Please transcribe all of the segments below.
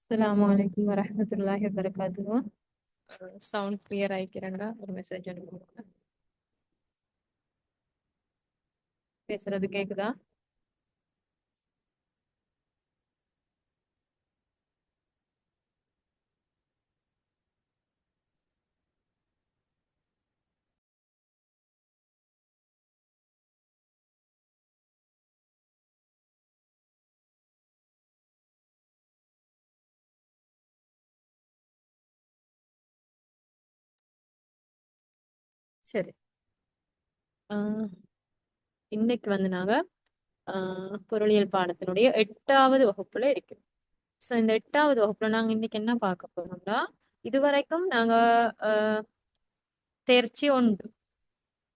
அஸ்ஸலாமு அலைக்கும் வரஹ்மத்துல்லாஹி வபரகாத்துஹு. சவுண்ட் கிளியர் ஆயிக்கிறேங்களா? ஒரு மெசேஜ் அனுப்புங்க. பேசுறது கேக்குதா? சரி. ஆஹ் இன்னைக்கு வந்து நாங்க பொருளியல் பாடத்தினுடைய 8வது வகுப்புல இருக்கோம். ஸோ இந்த 8வது வகுப்புல நாங்க இன்னைக்கு என்ன பார்க்க போறோம்னா, இதுவரைக்கும் நாங்க ஆஹ் தேர்ச்சி ஒன்று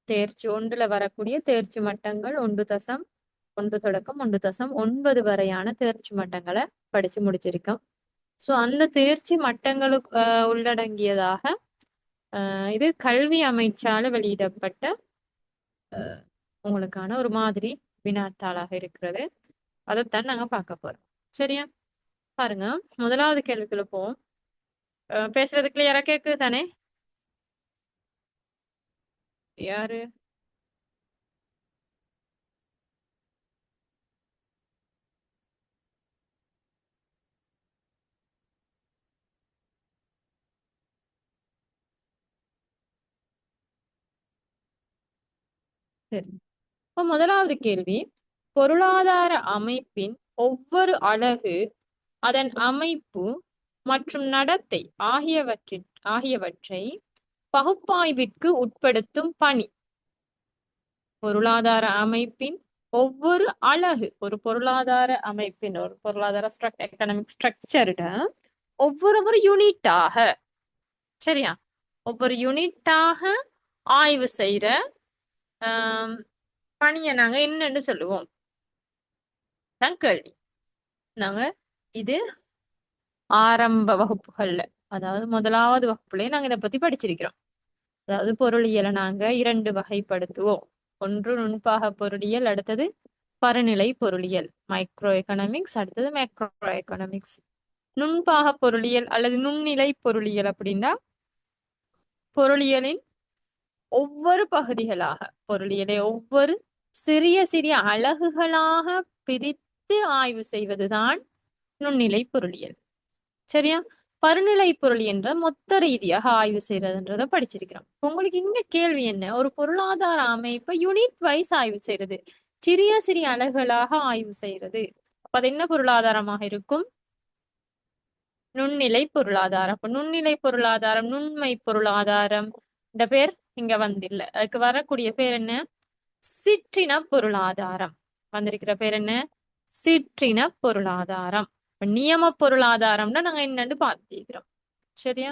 தேர்ச்சி ஒன்றுல வரக்கூடிய தேர்ச்சி மட்டங்கள் 1.1 தொடக்கம் 1.9 வரையான தேர்ச்சி மட்டங்களை படிச்சு முடிச்சிருக்கோம். ஸோ அந்த தேர்ச்சி மட்டங்களுக்கு உள்ளடங்கியதாக இது கல்வி அமைச்சால வெளியிடப்பட்ட உங்களுக்கான ஒரு மாதிரி வினாத்தாளாக இருக்கிறது. அதைத்தான் நாங்க பார்க்க போறோம். சரியா? பாருங்க, முதலாவது கேள்விக்குள்ள போவோம். பேசுறது கிளியரா கேக்குது தானே? யாரு? சரி. இப்ப முதலாவது கேள்வி, பொருளாதார அமைப்பின் ஒவ்வொரு அலகு அதன் அமைப்பு மற்றும் நடத்தை ஆகியவற்றை பகுப்பாய்விற்கு உட்படுத்தும் பணி. பொருளாதார அமைப்பின் ஒவ்வொரு அலகு, ஒரு பொருளாதார அமைப்பின் ஒரு பொருளாதார எக்கனாமிக் ஸ்ட்ரக்சர்ட ஒவ்வொரு யூனிட்டாக, சரியா, ஒவ்வொரு யூனிட்டாக ஆய்வு செய்யற பணியை நாங்க என்னன்னு சொல்லுவோம் தான் கேள்வி. நாங்க இது ஆரம்ப வகுப்புகள்ல, அதாவது முதலாவது வகுப்புலயே நாங்க இதை பத்தி படிச்சிருக்கிறோம். அதாவது பொருளியலை நாங்க 2 வகைப்படுத்துவோம். ஒன்று நுண்பாக பொருளியல், அடுத்தது பருநிலை பொருளியல், மைக்ரோ எக்கனாமிக்ஸ், அடுத்தது மேக்ரோ எக்கனாமிக்ஸ். நுண்பாக பொருளியல் அல்லது நுண்ணிலை பொருளியல் அப்படின்னா பொருளியலின் ஒவ்வொரு பகுதிகளாக, பொருளியலை ஒவ்வொரு சிறிய சிறிய அலகுகளாக பிரித்து ஆய்வு செய்வதுதான் நுண்ணிலை பொருளியல். சரியா? பருநிலை பொருள் என்ற மொத்த ரீதியாக ஆய்வு செய்யறதுன்றத படிச்சிருக்கிறோம். உங்களுக்கு இங்க கேள்வி என்ன? ஒரு பொருளாதார அமைப்பை யூனிட் வைஸ் ஆய்வு செய்யறது, சிறிய சிறிய அலகுகளாக ஆய்வு செய்யறது. அப்ப அது என்ன பொருளாதாரமாக இருக்கும்? நுண்ணிலை பொருளாதாரம். அப்ப நுண்ணிலை பொருளாதாரம், நுண்மை பொருளாதாரம் இந்த பேர் இங்க வந்தில்ல. அதுக்கு வரக்கூடிய பேர் என்ன? சிற்றின பொருளாதாரம். வந்திருக்கிற பேர் என்ன? சிற்றின பொருளாதாரம். நியம பொருளாதாரம்னா நாங்க என்னன்னு பார்த்திருக்கிறோம். சரியா?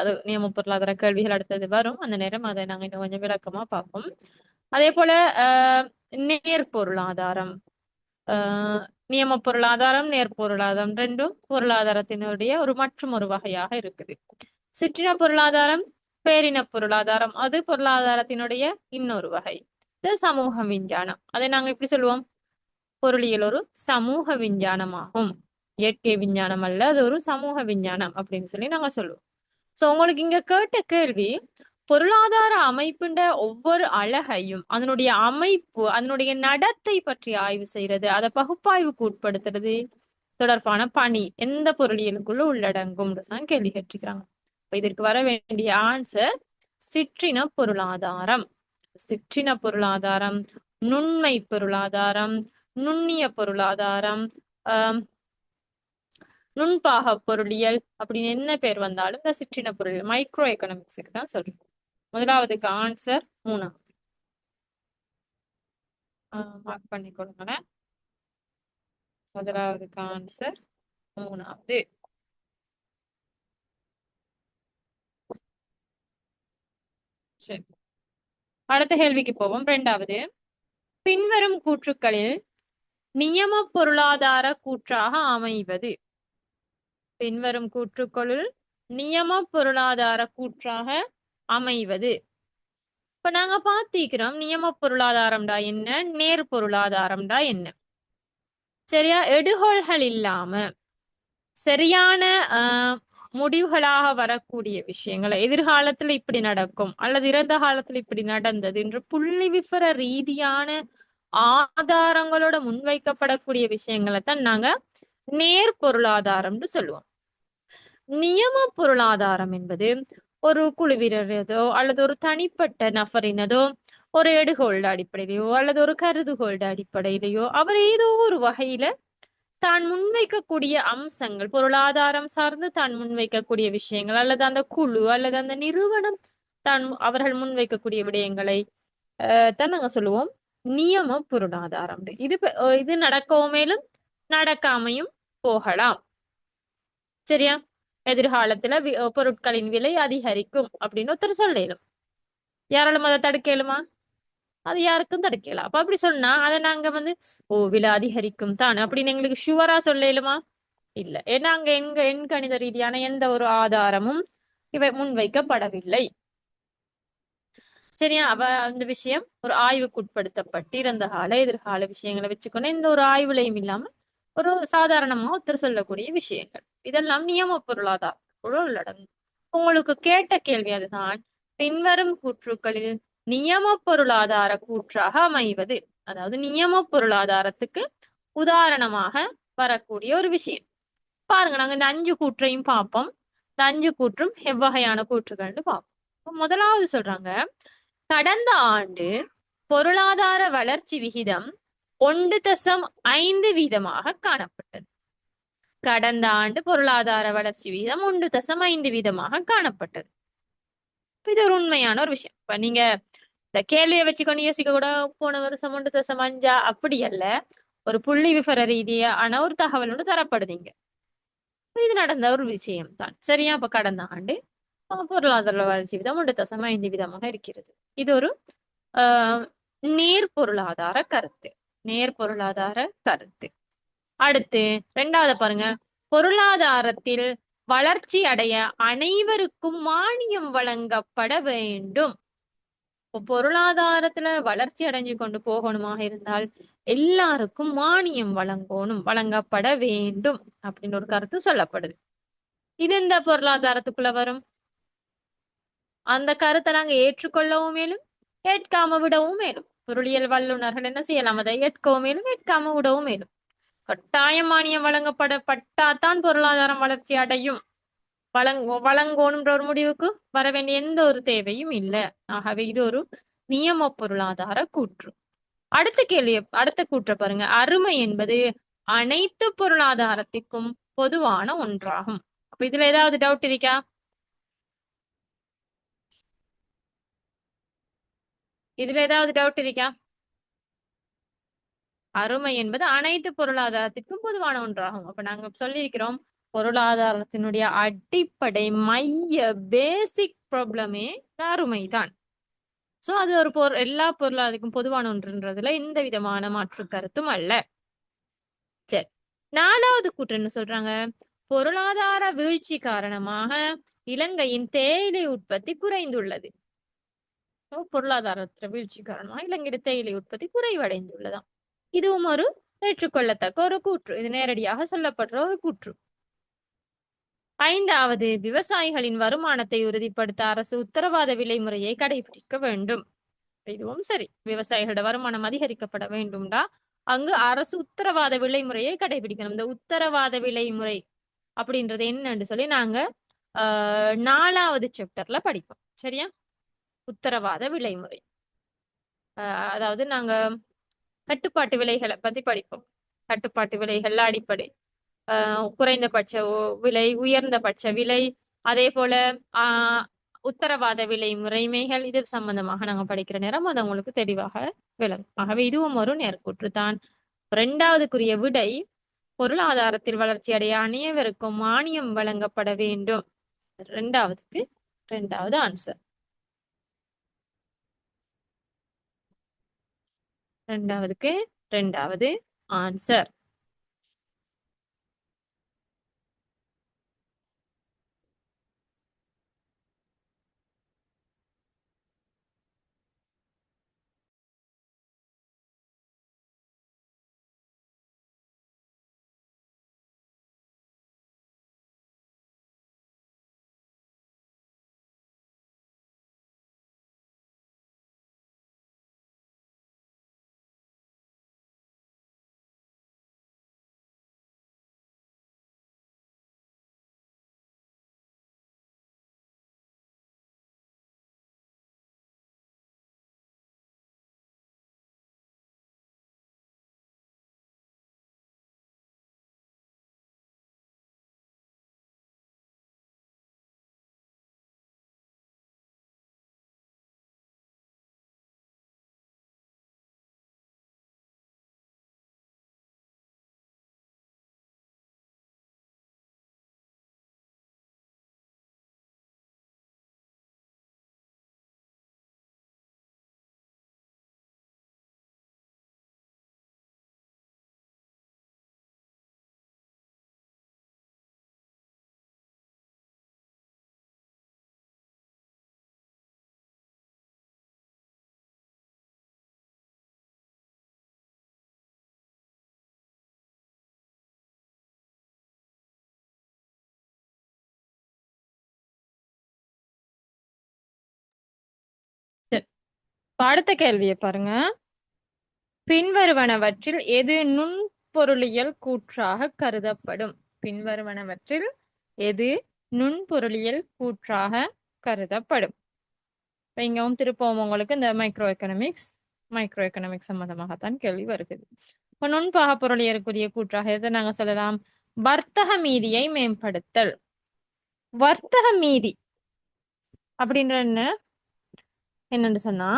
அது நியம பொருளாதார கேள்விகள் அடுத்தது வரும். அந்த நேரம் அதை நாங்க இன்னும் கொஞ்சம் விளக்கமா பார்ப்போம். அதே போல நேர் பொருளாதாரம், நியம பொருளாதாரம், நேர் பொருளாதாரம் ரெண்டும் பொருளாதாரத்தினுடைய மற்றும் ஒரு வகையாக இருக்குது. சிற்றின பொருளாதாரம், பேரின பொருளாதாரம், அது பொருளாதாரத்தினுடைய இன்னொரு வகை. இது சமூக விஞ்ஞானம். அதை நாங்க எப்படி சொல்லுவோம்? பொருளியல் ஒரு சமூக விஞ்ஞானமாகும். இயற்கை விஞ்ஞானம் அல்ல, அது ஒரு சமூக விஞ்ஞானம் அப்படின்னு சொல்லி நாங்க சொல்லுவோம். சோ உங்களுக்கு இங்க கேட்ட கேள்வி, பொருளாதார அமைப்புண்ட ஒவ்வொரு அழகையும் அதனுடைய அமைப்பு, அதனுடைய நடத்தை பற்றி ஆய்வு செய்யறது, அதை பகுப்பாய்வுக்கு உட்படுத்துறது தொடர்பான பணி எந்த பொருளியலுக்குள்ள உள்ளடங்கும் தான் கேள்வி கேட்டிருக்கிறாங்க. இதற்கு வர வேண்டிய ஆன்சர் சிற்றின பொருளாதாரம். சிற்றின பொருளாதாரம், நுண்மை பொருளாதாரம், நுண்ணிய பொருளாதாரம், நுண்பாக பொருளியல் அப்படின்னு என்ன பேர் வந்தாலும் இந்த சிற்றின பொருளியல், மைக்ரோ எக்கனாமிக்ஸுக்கு தான் சொல்றோம். முதலாவதுக்கு ஆன்சர் 3. மார்க் பண்ணி கொடுங்க. முதலாவதுக்கு ஆன்சர் 3. சரி, அடுத்த கேள்விக்கு போவோம். 2வது, பின்வரும் கூற்றுக்களில் நியம பொருளாதார கூற்றாக அமைவது. பின்வரும் கூற்றுக்களுள் நியம பொருளாதார கூற்றாக அமைவது. இப்ப நாங்க பாத்திக்கிறோம் நியம பொருளாதாரம்டா என்ன, நேர் பொருளாதாரம்டா என்ன. சரியா? எடுகோள்கள் இல்லாம சரியான ஆஹ் முடிவுகளாக வரக்கூடிய விஷயங்களை எதிர்காலத்துல இப்படி நடக்கும் அல்லது இறந்த காலத்துல இப்படி நடந்தது என்று புள்ளி விவர ரீதியான ஆதாரங்களோட முன்வைக்கப்படக்கூடிய விஷயங்களை தான் நாங்க நேர் பொருளாதாரம்னு சொல்லுவோம். நியம பொருளாதாரம் என்பது ஒரு குழுவினரதோ அல்லது ஒரு தனிப்பட்ட நபரினதோ ஒரு எடுகோள்ட அடிப்படையிலையோ அல்லது ஒரு கருதுகோள்ட அடிப்படையிலையோ அவர் ஏதோ ஒரு வகையில தான் முன்வைக்கக்கூடிய அம்சங்கள் பொருளாதாரம் சார்ந்து தான் முன்வைக்கக்கூடிய விஷயங்கள் அல்லது அந்த குழு அல்லது அந்த நிறுவனம் தான் அவர்கள் முன்வைக்கக்கூடிய விடயங்களை தான் நாங்க சொல்லுவோம் நியம பொருளாதாரம். இது நடக்கவும் மேலும் நடக்காமையும் போகலாம். சரியா? எதிர்காலத்துல பொருட்களின் விலை அதிகரிக்கும் அப்படின்னு ஒருத்தர் சொல்லலும், யாராலும் அதை தடுக்கலுமா? அது யாருக்கும் தடுக்கலாம். அப்ப அப்படி சொன்னா அதை நாங்க ஓ விலை அதிகரிக்கும் தான் அப்படின்னு எங்களுக்கு ஷுவரா சொல்லலுமா? இல்ல. ஏன்னா அங்க எண் கணித ரீதியான எந்த ஒரு ஆதாரமும் இவை முன்வைக்கப்படவில்லை. சரியா? அந்த விஷயம் ஒரு ஆய்வுக்கு உட்படுத்தப்பட்டு இறந்த கால எதிர்கால விஷயங்களை வச்சுக்கணும், எந்த ஒரு ஆய்வுலையும் இல்லாம ஒரு சாதாரணமா ஒருத்தர் சொல்லக்கூடிய விஷயங்கள் இதெல்லாம் நியம பொருளாதாரத்துக்குள் உள்ளடங்கும். உங்களுக்கு கேட்ட கேள்வி அதுதான், பின்வரும் கூற்றுக்களில் நியம பொருளாதார கூற்றாக அமைவது, அதாவது நியம பொருளாதாரத்துக்கு உதாரணமாக வரக்கூடிய ஒரு விஷயம். பாருங்க, நாங்க இந்த 5 கூற்றையும் பார்ப்போம். இந்த 5 கூற்றும் எவ்வகையான கூற்றுகள்னு பார்ப்போம். முதலாவது சொல்றாங்க, கடந்த ஆண்டு பொருளாதார வளர்ச்சி விகிதம் 1.5% காணப்பட்டது. கடந்த ஆண்டு பொருளாதார வளர்ச்சி விகிதம் 1.5% காணப்பட்டது. இது ஒரு உண்மையான ஒரு விஷயம். இப்ப நீங்க இந்த கேள்வியை வச்சுக்கொண்டு யோசிக்க கூட போன வருஷம் 1.5 அப்படி அல்ல, ஒரு புள்ளி விவர ரீதியான ஒரு தகவல் ஒன்று தரப்படுதுங்க. இது நடந்த ஒரு விஷயம் தான். சரியா? அப்ப கடந்த ஆண்டு பொருளாதார வளர்ச்சி விதம் 1.5% இருக்கிறது. இது ஒரு ஆஹ் நேர் பொருளாதார கருத்து. நேர் பொருளாதார கருத்து. அடுத்து 2வது பாருங்க, பொருளாதாரத்தில் வளர்ச்சி அடைய அனைவருக்கும் மானியம் வழங்கப்பட வேண்டும். பொருளாதாரத்துல வளர்ச்சி அடைஞ்சு கொண்டு போகணுமாக இருந்தால் எல்லாருக்கும் மானியம் வழங்கப்பட வேண்டும் அப்படின்னு ஒரு கருத்து சொல்லப்படுது. இது இந்த பொருளாதாரத்துக்குள்ள வரும். அந்த கருத்தை நாங்க ஏற்றுக்கொள்ளவும் மேலும் ஏற்காம விடவும் மேலும். பொருளியல் வல்லுநர்கள் என்ன செய்யலாம்? அதை ஏற்கவும் மேலும் ஏற்காம விடவும் மேலும். கட்டாயம் மானியம் வழங்கப்படப்பட்டாதான் பொருளாதாரம் வளர்ச்சி அடையும், வழங்கணும்ன்ற ஒரு முடிவுக்கு வர வேண்டிய எந்த ஒரு தேவையும் இல்லை. ஆகவே இது ஒரு நியம பொருளாதார கூற்று. அடுத்த கூற்றை பாருங்க, அருமை என்பது அனைத்து பொருளாதாரத்திற்கும் பொதுவான ஒன்றாகும். அப்ப இதுல ஏதாவது டவுட் இருக்கா? இதுல ஏதாவது டவுட் இருக்கா? அருமை என்பது அனைத்து பொருளாதாரத்திற்கும் பொதுவான ஒன்றாகும். அப்ப நாங்க சொல்லியிருக்கிறோம், பொருளாதாரத்தினுடைய அடிப்படை மைய பேசிக் ப்ராப்ளமே அருமை தான். சோ அது ஒரு எல்லா பொருளாதாரத்துக்கும் பொதுவான ஒன்றுன்றதுல எந்த விதமான மாற்று கருத்தும் அல்ல. சரி, 4வது கூற்று என்ன சொல்றாங்க, பொருளாதார வீழ்ச்சி காரணமாக இலங்கையின் தேயிலை உற்பத்தி குறைந்துள்ளது. பொருளாதாரத்துல வீழ்ச்சி காரணமாக இலங்கையின் தேயிலை உற்பத்தி குறைவடைந்துள்ளதாம். இதுவும் ஒரு ஏற்றுக்கொள்ளத்தக்க ஒரு கூற்று. இது நேரடியாக சொல்லப்படுற ஒரு கூற்று. 5வது, விவசாயிகளின் வருமானத்தை உறுதிப்படுத்த அரசு உத்தரவாத விலை முறையை கடைபிடிக்க வேண்டும். இதுவும் சரி, விவசாயிகளோட வருமானம் அதிகரிக்கப்பட வேண்டும்டா அங்கு அரசு உத்தரவாத விலை முறையை கடைபிடிக்கணும். இந்த உத்தரவாத விலை முறை அப்படின்றது என்னன்னு சொல்லி நாங்க 4வது சாப்டர்ல படிப்போம். சரியா? உத்தரவாத விலை முறை, அதாவது நாங்க கட்டுப்பாட்டு விலைகளை பத்தி படிப்போம். கட்டுப்பாட்டு விலைகள் அடிப்படை, குறைந்தபட்ச விலை, உயர்ந்தபட்ச விலை, அதே போல உத்தரவாத விலை முறைமைகள், இது சம்பந்தமாக நாங்க படிக்கிற நேரம் அது உங்களுக்கு தெளிவாக விளங்கும். ஆகவே இதுவும் ஒரு நேர்கூற்று தான். 2வதுக்குரிய விடை, பொருளாதாரத்தில் வளர்ச்சி அடைய அனைவருக்கும் மானியம் வழங்கப்பட வேண்டும். 2வதுக்கு 2வது ஆன்சர். 2வதுக்கு 2வது ஆன்சர். அடுத்த கேள்வியை பாருங்க. பின்வருவனவற்றில் எது நுண்பொருளியல் கூற்றாக கருதப்படும்? பின்வருவனவற்றில் எது நுண்பொருளியல் கூற்றாக கருதப்படும்? இப்ப இங்கவும் திருப்பவும் உங்களுக்கு இந்த மைக்ரோ எக்கனாமிக்ஸ் சம்பந்தமாகத்தான் கேள்வி வருகிறது. இப்ப நுண்பாக பொருளியலுக்குரிய கூற்றாக எதை நாங்க சொல்லலாம்? வர்த்தக மீதியை மேம்படுத்தல். வர்த்தக மீதி அப்படின்ற என்னன்னு சொன்னா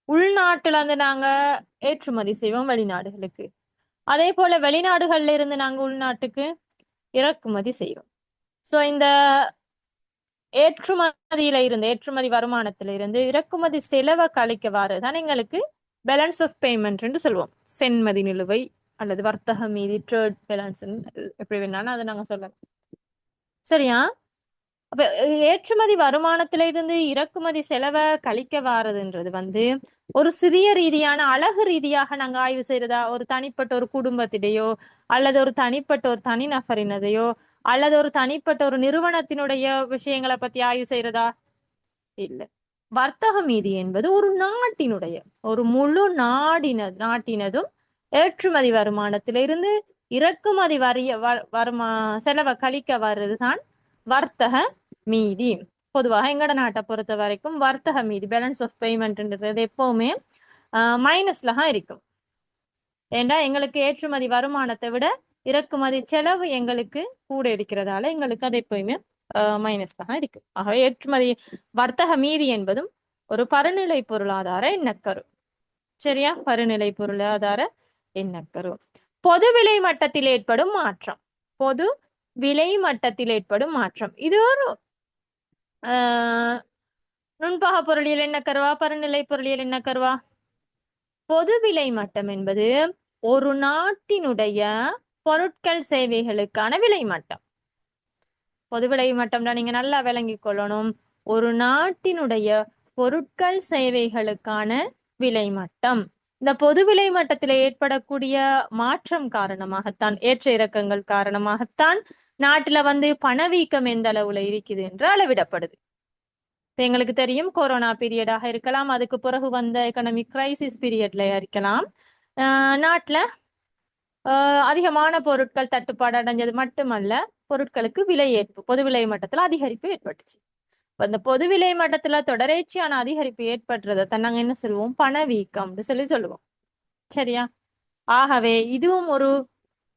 உள்நாட்டுல இருந்து நாங்க ஏற்றுமதி செய்வோம் வெளிநாடுகளுக்கு. அதே போல வெளிநாடுகள்ல இருந்து நாங்க உள்நாட்டுக்கு இறக்குமதி செய்வோம். சோ இந்த ஏற்றுமதி வருமானத்தில இருந்து இறக்குமதி செலவை கழிக்க வாரதுதான் எங்களுக்கு பேலன்ஸ் ஆஃப் பேமெண்ட் சொல்லுவோம். சென்மதி நிலுவை அல்லது வர்த்தக மீதி, ட்ரேட் பேலன்ஸ், எப்படி வேணாலும் அதை நாங்க சொல்லலாம். சரியா? அப்ப ஏற்றுமதி வருமானத்தில இருந்து இறக்குமதி செலவை கழிக்க வாரதுன்றது ஒரு சிறிய ரீதியான அழகு ரீதியாக நாங்க ஆய்வு செய்யறதா? ஒரு தனிப்பட்ட ஒரு குடும்பத்திடையோ அல்லது ஒரு தனிப்பட்ட ஒரு தனிநபரினதையோ அல்லது ஒரு தனிப்பட்ட ஒரு நிறுவனத்தினுடைய விஷயங்களை பத்தி ஆய்வு செய்யறதா? இல்ல. வர்த்தக மீதி என்பது ஒரு நாட்டினுடைய ஒரு முழு நாட்டினதும் ஏற்றுமதி வருமானத்திலிருந்து இறக்குமதி செலவை கழிக்க வர்றதுதான் வர்த்தக மீதி. பொதுவாக எங்கட நாட்டை பொறுத்த வரைக்கும் வர்த்தக மீதி, பேலன்ஸ் ஆஃப் பேமெண்ட்ன்றது எப்பவுமே மைனஸ்ல தான் இருக்கும். ஏண்டா எங்களுக்கு ஏற்றுமதி வருமானத்தை விட இறக்குமதி செலவு எங்களுக்கு கூட இருக்கிறதால எங்களுக்கு அது எப்பயுமே மைனஸ் தான் இருக்கு. ஆகவே ஏற்றுமதி வர்த்தக மீதி என்பதும் ஒரு பருநிலை பொருளாதார எண்ணக்கரு. சரியா? பருநிலை பொருளாதார எண்ணக்கரு. பொது விலை மட்டத்தில் ஏற்படும் மாற்றம். பொது விலை மட்டத்தில் ஏற்படும் மாற்றம் இது ஒரு நுண்பாக பொருளியல் என்ன கருவா, பருநிலை பொருளியல் என்ன கருவா? பொது விலை மட்டம் என்பது ஒரு நாட்டினுடைய பொருட்கள் சேவைகளுக்கான விலை மட்டம். பொது விலை மட்டம்னா நீங்க நல்லா விளங்கி கொள்ளணும். ஒரு நாட்டினுடைய பொருட்கள் சேவைகளுக்கான விலை மட்டம். இந்த பொது விலை மட்டத்தில் ஏற்படக்கூடிய மாற்றம் காரணமாகத்தான், ஏற்ற இறக்கங்கள் காரணமாகத்தான் நாட்டுல பணவீக்கம் எந்த அளவுல இருக்குது என்று அளவிடப்படுது. இப்ப எங்களுக்கு தெரியும் கொரோனா பீரியடாக இருக்கலாம், அதுக்கு பிறகு வந்த எக்கனாமிக் கிரைசிஸ் பீரியட்ல இருக்கலாம். நாட்டுல அதிகமான பொருட்கள் தட்டுப்பாடு அடைஞ்சது மட்டுமல்ல, பொருட்களுக்கு விலை பொது விலை மட்டத்துல அதிகரிப்பு ஏற்பட்டுச்சு. இந்த பொது விலை மட்டத்துல தொடர்ச்சியான அதிகரிப்பு ஏற்படுறத நாங்க என்ன சொல்லுவோம்? பணவீக்கம்னு சொல்லுவோம். சரியா? ஆகவே இதுவும் ஒரு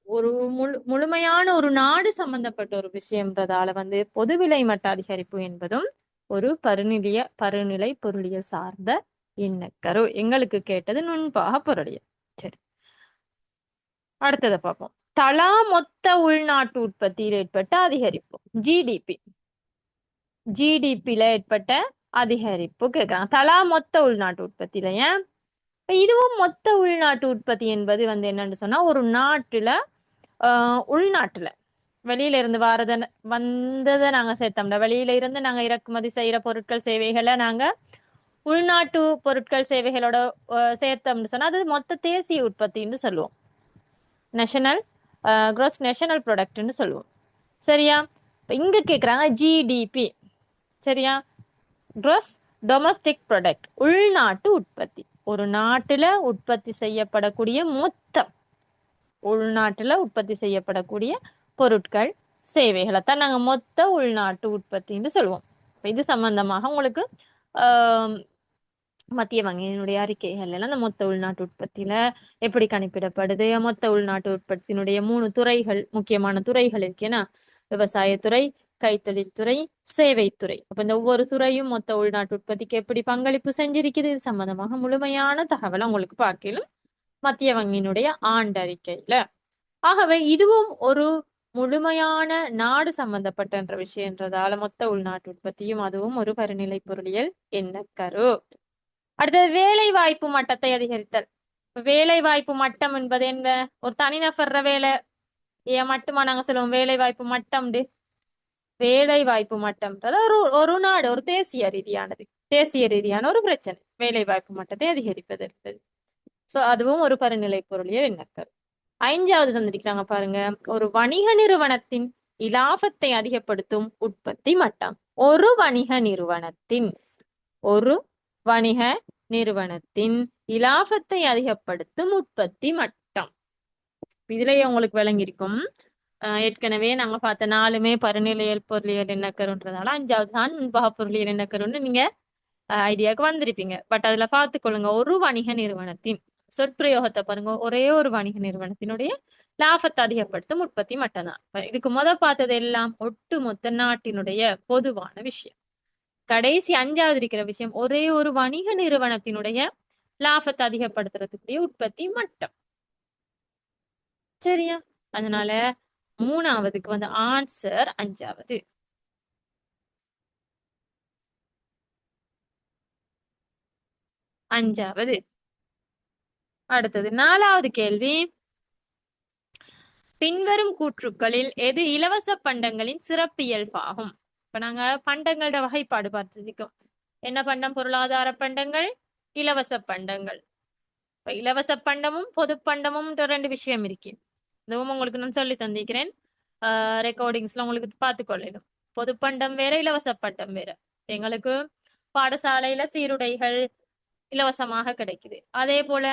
ஒரு முழுமையான ஒரு நாடு சம்பந்தப்பட்ட ஒரு விஷயம்ன்றதால பொது விலை மட்ட அதிகரிப்பு என்பதும் ஒரு பருநிலை பொருளியல் சார்ந்த எண்ணக்கரு. எங்களுக்கு கேட்டது நுண்பாக பொருளியல். சரி, அடுத்ததை பார்ப்போம். தலா மொத்த உள்நாட்டு உற்பத்தியில் ஏற்பட்ட அதிகரிப்பு, ஜிடிபில ஏற்பட்ட அதிகரிப்பு கேட்கிறாங்க. தலா மொத்த உள்நாட்டு உற்பத்தியில. ஏன் இதுவும் மொத்த உள்நாட்டு உற்பத்தி என்பது என்னன்னு சொன்னா, ஒரு நாட்டுல உள்நாட்டுல வெளியில இருந்து வந்ததை நாங்க சேர்த்தோம்னா, வெளியில இருந்து நாங்க இறக்குமதி செய்யற பொருட்கள் சேவைகளை நாங்க உள்நாட்டு பொருட்கள் சேவைகளோட சேர்த்தோம்னு சொன்னா அது மொத்த தேசிய உற்பத்தின்னு சொல்லுவோம். gross national ப்ராடக்ட்னு சொல்லுவோம். சரியா? இங்க கேக்குறாங்க ஜிடிபி. சரியா? gross domestic product, உள்நாட்டு உற்பத்தி. ஒரு நாட்டுல உற்பத்தி செய்யப்படக்கூடிய மொத்தம், உள்நாட்டுல உற்பத்தி செய்யப்படக்கூடிய பொருட்கள் சேவைகளை தான் நாங்க மொத்த உள்நாட்டு உற்பத்தின்னு சொல்லுவோம். இது சம்பந்தமாக உங்களுக்கு மத்திய வங்கியினுடைய அறிக்கைகள் எல்லாம் அந்த மொத்த உள்நாட்டு உற்பத்தியில எப்படி கணிப்பிடப்படுது, மொத்த உள்நாட்டு உற்பத்தியினுடைய 3 துறைகள், முக்கியமான துறைகள் இருக்கேன்னா, விவசாயத்துறை, கைத்தொழில்துறை, சேவைத்துறை. அப்ப இந்த ஒவ்வொரு துறையும் மொத்த உள்நாட்டு உற்பத்திக்கு எப்படி பங்களிப்பு செஞ்சிருக்குது, இது சம்பந்தமாக முழுமையான தகவலை உங்களுக்கு பார்க்கலாம் மத்திய வங்கியினுடைய ஆண்டறிக்கையில. ஆகவே இதுவும் ஒரு முழுமையான நாடு சம்பந்தப்பட்ட விஷயம்ன்றதால மொத்த உள்நாட்டு உற்பத்தியும் அதுவும் ஒரு பருநிலை பொருளியல் எண்ணக்கரு. அடுத்தது வேலை வாய்ப்பு மட்டத்தை அதிகரித்தல். வேலை வாய்ப்பு மட்டம் என்பது என்ன? ஒரு தனிநபர்ற வேலை மட்டுமா நாங்க சொல்லுவோம் வேலை வாய்ப்பு மட்டம். வேலை வாய்ப்பு மட்டம்ன்றது ஒரு நாடு, ஒரு தேசிய ரீதியான ஒரு பிரச்சனை. வேலை வாய்ப்பு மட்டத்தை அதிகரிப்பதற்கு. சோ அதுவும் ஒரு பருநிலை பொருளியல் எண்ணக்கரு. 5வது தந்திருக்கிறாங்க பாருங்க, ஒரு வணிக நிறுவனத்தின் இலாபத்தை அதிகப்படுத்தும் உற்பத்தி மட்டம். ஒரு வணிக நிறுவனத்தின் ஒரு வணிக நிறுவனத்தின் இலாபத்தை அதிகப்படுத்தும் உற்பத்தி மட்டம். இதுலயே உங்களுக்கு விளங்கியிருக்கும். ஏற்கனவே நாங்க பார்த்த 4மே பருநிலையல் பொருளியல் எண்ணக்கருன்றதால 5வது தான் முன்பக பொருளியல் எண்ணக்கருன்னு நீங்க ஐடியாவுக்கு வந்திருப்பீங்க. பட் அதுல பார்த்துக்கொள்ளுங்க, ஒரு வணிக நிறுவனத்தின் சொற்பிரயோகத்தை பாருங்க. ஒரே ஒரு வணிக நிறுவனத்தினுடைய லாபத்தை அதிகப்படுத்தும் உற்பத்தி மட்டும் தான். இதுக்கு பார்த்தது எல்லாம் ஒட்டுமொத்த நாட்டினுடைய பொதுவான விஷயம். கடைசி 5வது இருக்கிற விஷயம் ஒரே ஒரு வணிக நிறுவனத்தினுடைய லாபத்தை அதிகப்படுத்துறதுக்குரிய உற்பத்தி மட்டம். சரியா? அதனால 3வதுக்கு ஆன்சர் 5வது. அடுத்தது 4வது கேள்வி. பின்வரும் கூற்றுக்களில் எது இலவச பண்டங்களின் சிறப்பியல்பாகும்? இப்ப நாங்க பண்டங்களோட வகைப்பாடு பார்த்திருக்கோம். என்ன பண்டம்? பொருளாதார பண்டங்கள், இலவச பண்டங்கள். இப்ப இலவச பண்டமும் பொது பண்டமும் 2 விஷயம் இருக்கு. இதுவும் உங்களுக்கு நான் சொல்லி தந்திருக்கிறேன். ரெக்கார்டிங்ஸ்ல உங்களுக்கு பார்த்துக்கொள்ளணும். பொது பண்டம் வேற, இலவச பண்டம் வேற. எங்களுக்கு பாடசாலையில சீருடைகள் இலவசமாக கிடைக்குது. அதே போல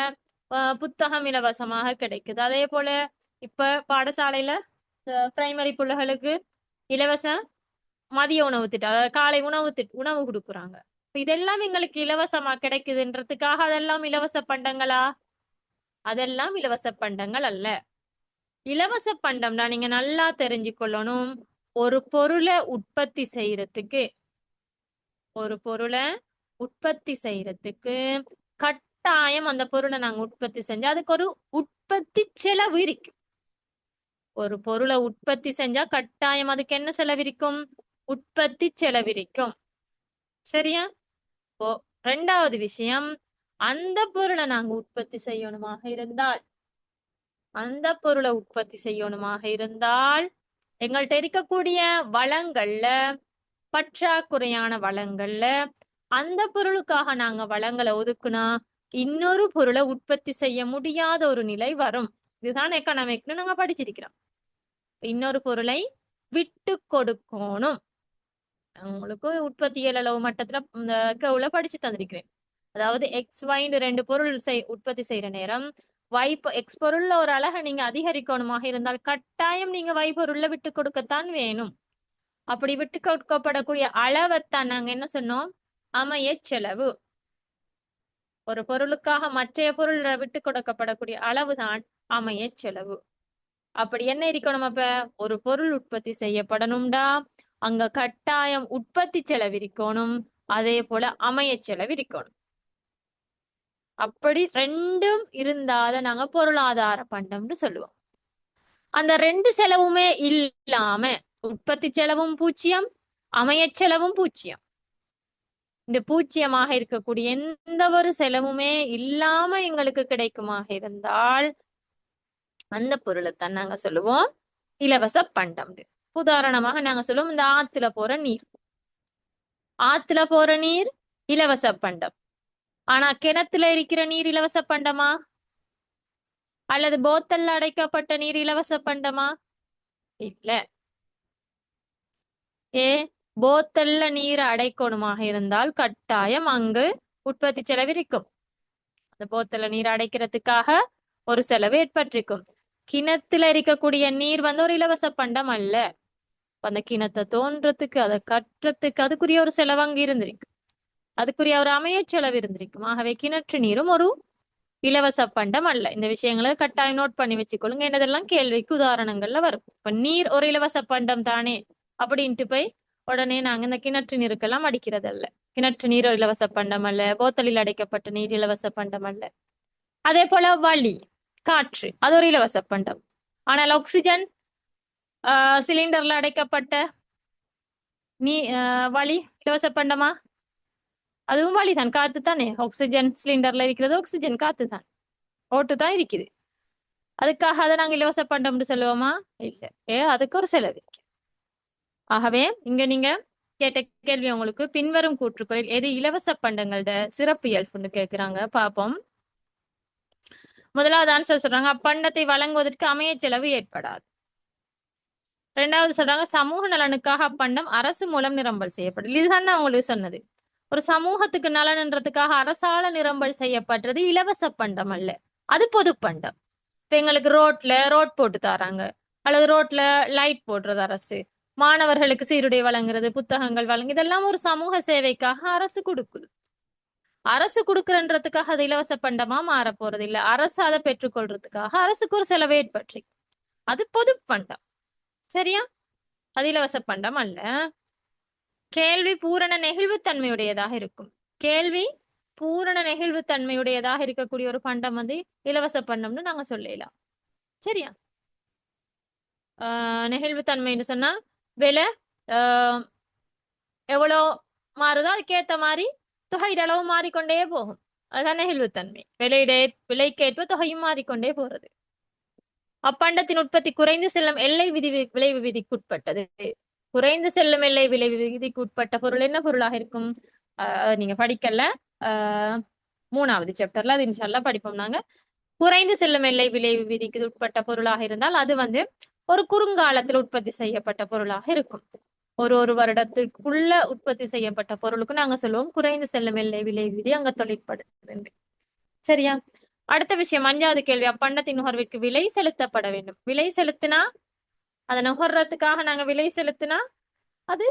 புத்தகம் இலவசமாக கிடைக்குது. அதே போல இப்ப பாடசாலையில பிரைமரி பிள்ளைகளுக்கு இலவச மதிய உணவு திட்டம், அதாவது காலை உணவு கொடுக்குறாங்க. இதெல்லாம் எங்களுக்கு இலவசமா கிடைக்குதுன்றதுக்காக அதெல்லாம் இலவச பண்டங்களா? அதெல்லாம் இலவச பண்டங்கள் அல்ல. இலவச பண்டம்னா நீங்க நல்லா தெரிஞ்சுக்கொள்ளணும். ஒரு பொருளை உற்பத்தி செய்யறதுக்கு கட்டாயம் அந்த பொருளை நாங்க உற்பத்தி செஞ்சா அதுக்கு ஒரு உற்பத்தி செலவு இருக்கு. ஒரு பொருளை உற்பத்தி செஞ்சா கட்டாயம் அதுக்கு என்ன செலவிருக்கும்? உற்பத்தி செலவிருக்கும். சரியா? இப்போ 2வது விஷயம், அந்த பொருளை நாங்க உற்பத்தி செய்யணுமாக இருந்தால் எங்கள்கிட்ட இருக்கக்கூடிய வளங்கள்ல, பற்றாக்குறையான வளங்கள்ல அந்த பொருளுக்காக நாங்க வளங்களை ஒதுக்குனா இன்னொரு பொருளை உற்பத்தி செய்ய முடியாத ஒரு நிலை வரும். இதுதான் எக்கனாமிக்னு நாங்க படிச்சிருக்கிறோம். இன்னொரு பொருளை விட்டு கொடுக்கணும். உங்களுக்கு உற்பத்தியல் அளவு மட்டத்துல இந்த கவுல படிச்சு தந்திருக்கிறேன். அதாவது XY 2 பொருள் உற்பத்தி செய்யற நேரம் எக்ஸ் பொருள்ல ஒரு அழகை நீங்க அதிகரிக்கணுமாக இருந்தால் கட்டாயம் நீங்க Y பொருள்ல விட்டு கொடுக்கத்தான் வேணும். அப்படி விட்டு கொடுக்கப்படக்கூடிய அளவைத்தான் நாங்க என்ன சொன்னோம்? அமைய செலவு. ஒரு பொருளுக்காக மற்றைய பொருள் விட்டு கொடுக்கப்படக்கூடிய அளவுதான் அமைய செலவு. அப்படி என்ன இருக்கணும்? அப்ப ஒரு பொருள் உற்பத்தி செய்யப்படணும்டா, அங்க கட்டாயம் உற்பத்தி செலவு இருக்கணும், அதே போல அமைய செலவு இருக்கணும். அப்படி 2ம் இருந்தாத நாங்க பொருளாதார பண்டம்னு சொல்லுவோம். அந்த 2 செலவுமே இல்லாம உற்பத்தி செலவும் பூஜ்ஜியம், அமைய செலவும் பூஜ்ஜியம். இந்த பூஜ்ஜியமாக இருக்கக்கூடிய எந்த ஒரு செலவுமே இல்லாம எங்களுக்கு கிடைக்குமாக இருந்தால் அந்த பொருளைத்தான் நாங்க சொல்லுவோம் இலவச பண்டம். உதாரணமாக நாங்க சொல்லுவோம், இந்த ஆத்துல போற நீர் இலவச பண்டம். ஆனா கிணத்துல இருக்கிற நீர் இலவச பண்டமா? அல்லது போத்தல்ல அடைக்கப்பட்ட நீர் இலவச பண்டமா? இல்ல. போத்தல்ல நீர் அடைக்கணுமாக இருந்தால் கட்டாயம் அங்கு உற்பத்தி செலவு இருக்கும். அந்த போத்தல்ல நீர் அடைக்கிறதுக்காக ஒரு செலவு ஏற்பட்டிருக்கும். கிணத்துல இருக்கக்கூடிய நீர் ஒரு இலவச பண்டம் அல்ல. அந்த கிணத்தை தோன்றதுக்கு, அதை கட்டுறதுக்கு அதுக்குரிய ஒரு செலவு அங்கு இருந்திருக்கு. அதுக்குரிய ஒரு அமைய செலவு இருந்திருக்கும். ஆகவே கிணற்று நீரும் ஒரு இலவச பண்டம் அல்ல. இந்த விஷயங்களை கட்டாயம் நோட் பண்ணி வச்சுக்கொள்ளுங்க. என்னதெல்லாம் கேள்விக்கு உதாரணங்கள்ல வரும். இப்ப நீர் ஒரு இலவச பண்டம் தானே அப்படின்ட்டு போய் உடனே நாங்க இந்த கிணற்று நீருக்கெல்லாம் அடிக்கிறது அல்ல. கிணற்று நீர் ஒரு இலவச பண்டம் அல்ல. போத்தலில் அடைக்கப்பட்ட நீர் இலவச பண்டம் அல்ல. அதே போல வளி, காற்று, அது ஒரு இலவச பண்டம். ஆனால் ஆக்சிஜன் சிலிண்டர்ல அடைக்கப்பட்ட வளி இலவச பண்டமா? அதுவும் வழிதான், காத்து தானே. ஆக்சிஜன் சிலிண்டர்ல இருக்கிறது ஆக்சிஜன் காத்து தான், ஓட்டு தான் இருக்குது. அதுக்காக அதை நாங்க இலவச பண்டம்னு சொல்லுவோமா? இல்ல. அதுக்கு ஒரு செலவு இருக்கு. ஆகவே இங்க நீங்க கேட்ட கேள்வி உங்களுக்கு பின்வரும் கூற்றுக்களில் எது இலவச பண்டங்களோட சிறப்பு இயல்புன்னு கேட்கிறாங்க. பார்ப்போம். முதலாவது ஆன்சர் சொல்றாங்க, அப்பண்டத்தை வழங்குவதற்கு அமைய செலவு ஏற்படாது. 2வது சொல்றாங்க, சமூக நலனுக்காக அப்பண்டம் அரசு மூலம் நிரம்பல் செய்யப்படும். இதுதான் நான் உங்களுக்கு சொன்னது. ஒரு சமூகத்துக்கு நலன்ன்றதுக்காக அரசால நிரம்பல் செய்யப்பட்டது இலவச பண்டம் அல்ல, அது பொது பண்டம். இப்ப எங்களுக்கு ரோட் போட்டு தராங்க, அல்லது ரோட்ல லைட் போடுறது அரசு, மாணவர்களுக்கு சீருடை வழங்குறது, புத்தகங்கள் வழங்கு, இதெல்லாம் ஒரு சமூக சேவைக்காக அரசு கொடுக்குது. அரசு கொடுக்குறன்றதுக்காக அது இலவச பண்டமா மாற போறது இல்ல. அரசு அதை பெற்றுக்கொள்றதுக்காக அரசுக்கு ஒரு செலவு ஏற்பற்றி, அது பொது பண்டம். சரியா? அது இலவச பண்டம் அல்ல. கேள்வி பூரண நெகிழ்வுத்தன்மையுடையதாக இருக்கும். கேள்வி பூரண நெகிழ்வுத்தன்மையுடையதாக இருக்கக்கூடிய ஒரு பண்டம் வந்து இலவச பண்டம்னு நாங்க சொல்லலாம். சரியா? நெகிழ்வுத்தன்மைன்னு சொன்னா விலை எவ்வளோ மாறுதோ அதுக்கேத்த மாதிரி தொகையிட அளவு மாறிக்கொண்டே போகும். அதுதான் நெகிழ்வுத்தன்மை. விலைக்கேற்ப தொகையும் மாறிக்கொண்டே போறது. அப்பண்டத்தின் உற்பத்தி குறைந்து செல்லும் எல்லை விளைவு விதிக்குட்பட்டது. குறைந்து செல்லும் எல்லை விளைவு விதிக்கு உட்பட்ட பொருள் என்ன பொருளாக இருக்கும்? நீங்க படிக்கல, ஆஹ் 3வது சாப்டர்ல அது இன்ஷால்லா படிப்போம் நாங்க. குறைந்து செல்லும் எல்லை விளைவு விதிக்கு உட்பட்ட பொருளாக இருந்தால் அது வந்து ஒரு குறுங்காலத்தில் உற்பத்தி செய்யப்பட்ட பொருளாக இருக்கும். ஒரு வருடத்திற்குள்ள உற்பத்தி செய்யப்பட்ட பொருளுக்கு நாங்க சொல்லுவோம் குறைந்து செல்லும் எல்லை விலை விதி அங்க தொழிற்படுது. சரியா? அடுத்த விஷயம் 5வது கேள்வி, அப்பண்டத்தின் நுகர்விற்கு விலை செலுத்தப்பட வேண்டும். விலை செலுத்தினா, அதை நுகர்றதுக்காக நாங்க விலை செலுத்தினா அது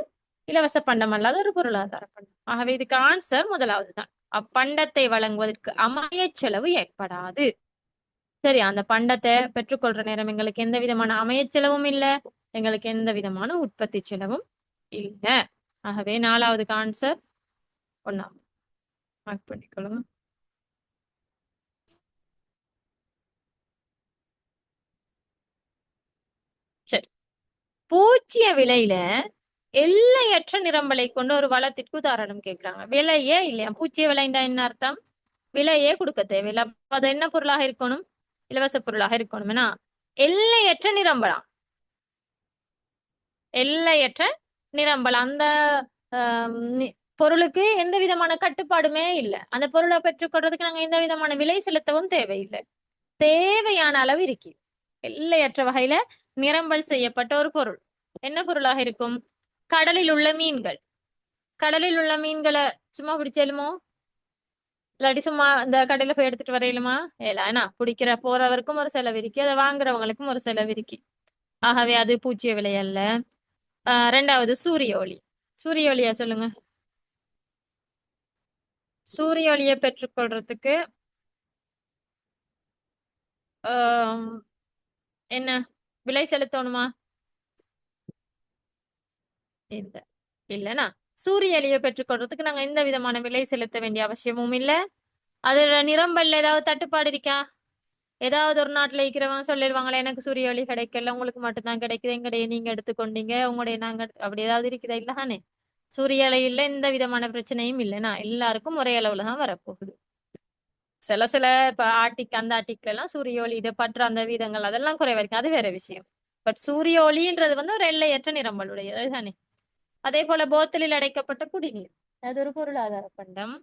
இலவச பண்டம் அல்லாத ஒரு பொருளாதார பண்டம். ஆகவே இதுக்கு ஆன்சர் 1வது தான். அப்பண்டத்தை வழங்குவதற்கு அமைய செலவு ஏற்படாது. சரி, அந்த பண்டத்தை பெற்றுக்கொள்ற நேரம் எங்களுக்கு எந்த விதமான அமைய செலவும் இல்லை, எங்களுக்கு எந்த விதமான உற்பத்தி செலவும் இல்லை. ஆகவே 4வதுக்கு ஆன்சர் 1வது. மார்க் பண்ணிக்கொள்ளுங்க. சரி, பூச்சிய விலையில எல்லையற்ற நிரம்பலை கொண்ட ஒரு வளத்திற்கு உதாரணம் கேட்கிறாங்க. விலையே இல்லையா? பூச்சிய விலைண்டா என்ன அர்த்தம்? விலையே கொடுக்க தேவையில்லை. அப்ப அது என்ன பொருளாக இருக்கணும்? இலவச பொருளாக இருக்கணும். ஏன்னா எல்லையற்ற நிரம்பலாம், எல்லையற்ற நிரம்பல். அந்த பொருளுக்கு எந்த விதமான கட்டுப்பாடுமே இல்லை. அந்த பொருளை பெற்றுக்கொள்றதுக்கு நாங்க எந்த விதமான விலை செலுத்தவும் தேவையில்லை. தேவையான அளவு இருக்கு. எல்லையற்ற வகையில நிரம்பல் செய்யப்பட்ட ஒரு பொருள் என்ன பொருளாக இருக்கும்? கடலில் உள்ள மீன்கள். கடலில் உள்ள மீன்களை சும்மா பிடிச்சேலுமோ, இல்லாட்டி சும்மா இந்த கடையில போய் எடுத்துட்டு வரையிலுமா? ஏன்னா பிடிக்கிற போறவருக்கும் ஒரு செலவு இருக்கு, அதை வாங்குறவங்களுக்கும் ஒரு செலவு இருக்கு. ஆகவே அது பூச்சிய விலை அல்ல. 2வது சூரிய ஒளி. சூரிய ஒளியா சொல்லுங்க. சூரிய ஒளியை பெற்றுக்கொள்றதுக்கு என்ன விலை செலுத்தணுமா? இல்ல, இல்லனா சூரிய ஒளியை பெற்றுக்கொள்றதுக்கு நாங்க எந்த விதமான விலை செலுத்த வேண்டிய அவசியமும் இல்லை. அதுல நிரம்பல்ல ஏதாவது தட்டுப்பாடு இருக்கா? ஏதாவது ஒரு நாட்டுல இருக்கிறவங்க சொல்லிடுவாங்களே எனக்கு சூரிய ஒளி கிடைக்கல, உங்களுக்கு மட்டும்தான் கிடைக்குது, எங்கடைய நீங்க எடுத்துக்கொண்டீங்க, உங்களுடைய நாங்க அப்படி ஏதாவது இருக்குதா? இல்லதானே. சூரிய ஒளியில எந்த விதமான பிரச்சனையும் இல்லைன்னா எல்லாருக்கும் ஒரே அளவுல தான் வரப்போகுது. சில இப்ப அந்த ஆர்டிக் எல்லாம் சூரிய ஒளி இது பற்ற அந்த வீதங்கள் அதெல்லாம் குறைவா இருக்கு, அது வேற விஷயம். பட் சூரிய ஒளின்றது வந்து ஒரு எல்லையற்ற நிரம்பலுடையது தானே. அதே போல போத்தலில் அடைக்கப்பட்ட குடிநீர், அது ஒரு பொருளாதார பண்டம்.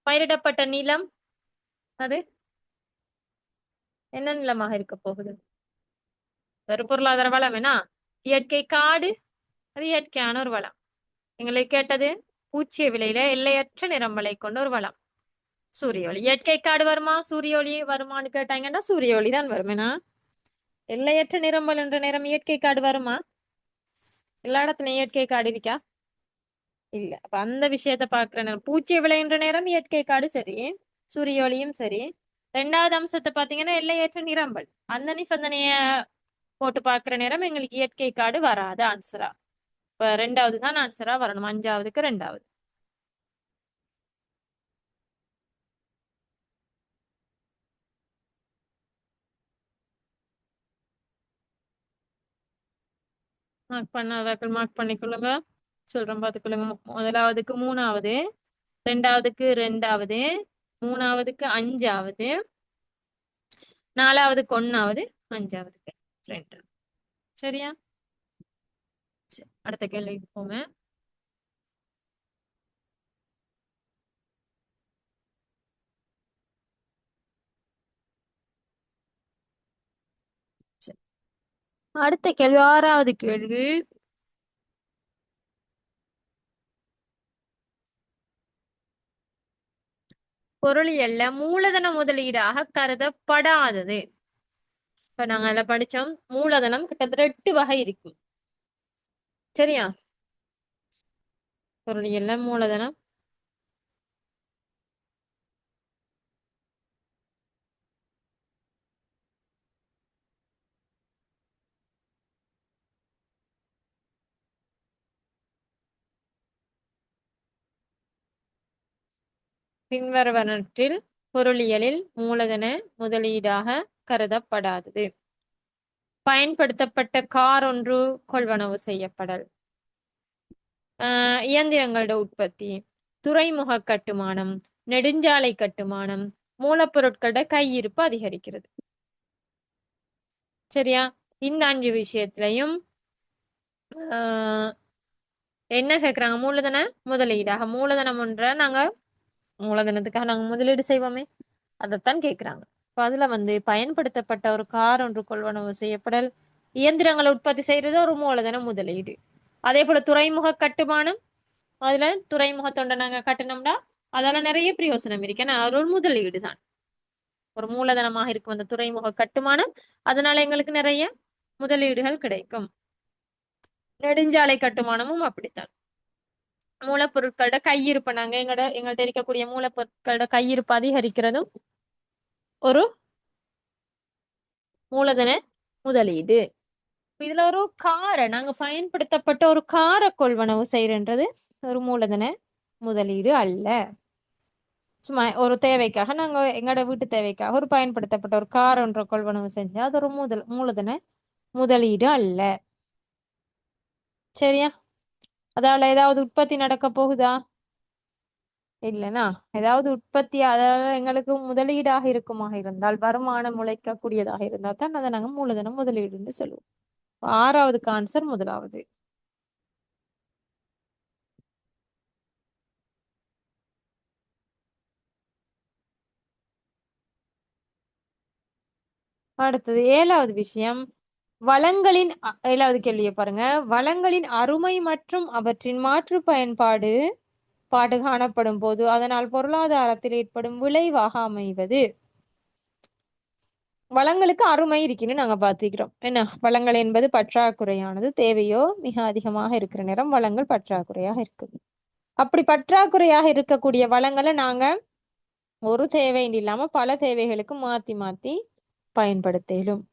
பயிரிடப்பட்ட நிலம், அது என்ன நிலமாக இருக்க போகுது? ஒரு பொருளாதார வளம். என்ன? இயற்கை காடு, அது இயற்கையான ஒரு வளம். எங்களை கேட்டது பூச்சிய விலையில எல்லையற்ற நிரம்பலை கொண்ட ஒரு வளம் சூரிய ஒளி. இயற்கை காடு வருமா, சூரிய ஒளி வருமானு கேட்டாங்கன்னா சூரிய ஒளி தான் வரும். ஏன்னா எல்லையற்ற நிரம்பல் என்ற நேரம் இயற்கை காடு வருமா? எல்லா இடத்துலயும் இயற்கை காடு இருக்கா? இல்ல. அப்ப அந்த விஷயத்த பாக்குற நேரம் பூச்சிய விளைகின்ற நேரம் இயற்கை காடு சரி, சூரிய ஒளியும் சரி. 2வது அம்சத்தை பாத்தீங்கன்னா எல்லையற்ற நிரம்பல். அந்த நிபந்தனைய போட்டு பாக்குற நேரம் எங்களுக்கு இயற்கை காடு வராது ஆன்சரா. இப்ப 2வது தான் ஆன்சரா வரணும். 5வதுக்கு 2வது. மார்க் பண்ணாதாக்கள் மார்க் பண்ணிக்கொள்ளுங்க. சொல்றேன் பாத்துக்கொள்ளுங்க. 1வதுக்கு 3வது, 2வதுக்கு 2வது, 3வதுக்கு 5வது, 4வதுக்கு 1வது, 5வதுக்கு 2. சரியா? சரி, அடுத்த கேள்விக்கு போங்க. சரி. அடுத்த கேள்வி 6வது கேள்வி. பொருளியல்ல மூலதன முதலீடாக கருதப்படாதது. இப்ப நாங்க அதுல படிச்சோம், மூலதனம் கிட்டத்தட்ட 8 வகை இருக்கு. சரியா? பொருளியல்ல மூலதனம் பின்வருவனவற்றில் பொருளியலில் மூலதன முதலீடாக கருதப்படாதது. பயன்படுத்தப்பட்ட கார் ஒன்று கொள்வனவு செய்யப்படல், இயந்திரங்களோட உற்பத்தி, துறைமுக கட்டுமானம், நெடுஞ்சாலை கட்டுமானம், மூலப்பொருட்களோட கையிருப்பு அதிகரிக்கிறது. சரியா? இந்த 5 விஷயத்திலையும் என்ன கேக்குறாங்க? மூலதன முதலீடாக. மூலதனம் ஒன்ற நாங்க மூலதனத்துக்காக நாங்க முதலீடு செய்வோமே, அதைத்தான் கேக்குறாங்க. இப்ப அதுல பயன்படுத்தப்பட்ட ஒரு கார் ஒன்று கொள்வனவு செய்யப்படல், இயந்திரங்களை உற்பத்தி செய்யறது ஒரு மூலதன முதலீடு. அதே போல துறைமுக கட்டுமானம், அதுல துறைமுகத்தொண்ட நாங்க கட்டணும்னா அதால நிறைய பிரயோசனம் இருக்கு. ஏன்னா ஒரு முதலீடு தான், ஒரு மூலதனமாக இருக்கும் அந்த துறைமுக கட்டுமானம். அதனால எங்களுக்கு நிறைய முதலீடுகள் கிடைக்கும். நெடுஞ்சாலை கட்டுமானமும் அப்படித்தான். மூலப்பொருட்களோட கையிருப்பு, நாங்க எங்கள்கிட்ட இருக்கக்கூடிய மூலப்பொருட்களோட கையிருப்பு அதிகரிக்கிறதும் ஒரு மூலதன முதலீடு. இதுல ஒரு காரை நாங்க பயன்படுத்தப்பட்ட ஒரு காரை கொள்வனவு செய்யறது ஒரு மூலதன முதலீடு அல்ல. சும்மா ஒரு தேவைக்காக நாங்க எங்களோட வீட்டு தேவைக்காக ஒரு பயன்படுத்தப்பட்ட ஒரு கார் ஒன்றை கொள்வனவு செஞ்சா அது ஒரு மூலதன முதலீடு அல்ல. சரியா? அதால ஏதாவது உற்பத்தி நடக்க போகுதா? இல்லைனா ஏதாவது உற்பத்தி அதாவது எங்களுக்கு முதலீடாக இருக்குமாக இருந்தால், வருமானம் உழைக்கக்கூடியதாக இருந்தால் தான் அதை நாங்க மூலதன முதலீடுன்னு சொல்லுவோம். 6வது ஆன்சர் முதலாவது. அடுத்தது 7வது விஷயம், வளங்களின் 7வது கேள்வியை பாருங்க. வளங்களின் அருமை மற்றும் அவற்றின் மாற்று பயன்பாடு காணப்படும் போது அதனால் பொருளாதாரத்தில் ஏற்படும் விளைவாக அமைவது. வளங்களுக்கு அருமை இருக்குன்னு நாங்க பார்த்துக்கிறோம். என்ன வளங்கள் என்பது பற்றாக்குறையானது, தேவையோ மிக அதிகமாக இருக்கிற நேரம் வளங்கள் பற்றாக்குறையாக இருக்குது. அப்படி பற்றாக்குறையாக இருக்கக்கூடிய வளங்களை நாங்க ஒரு தேவைன்னு இல்லாம பல தேவைகளுக்கு மாத்தி மாத்தி பயன்படுத்தலும்.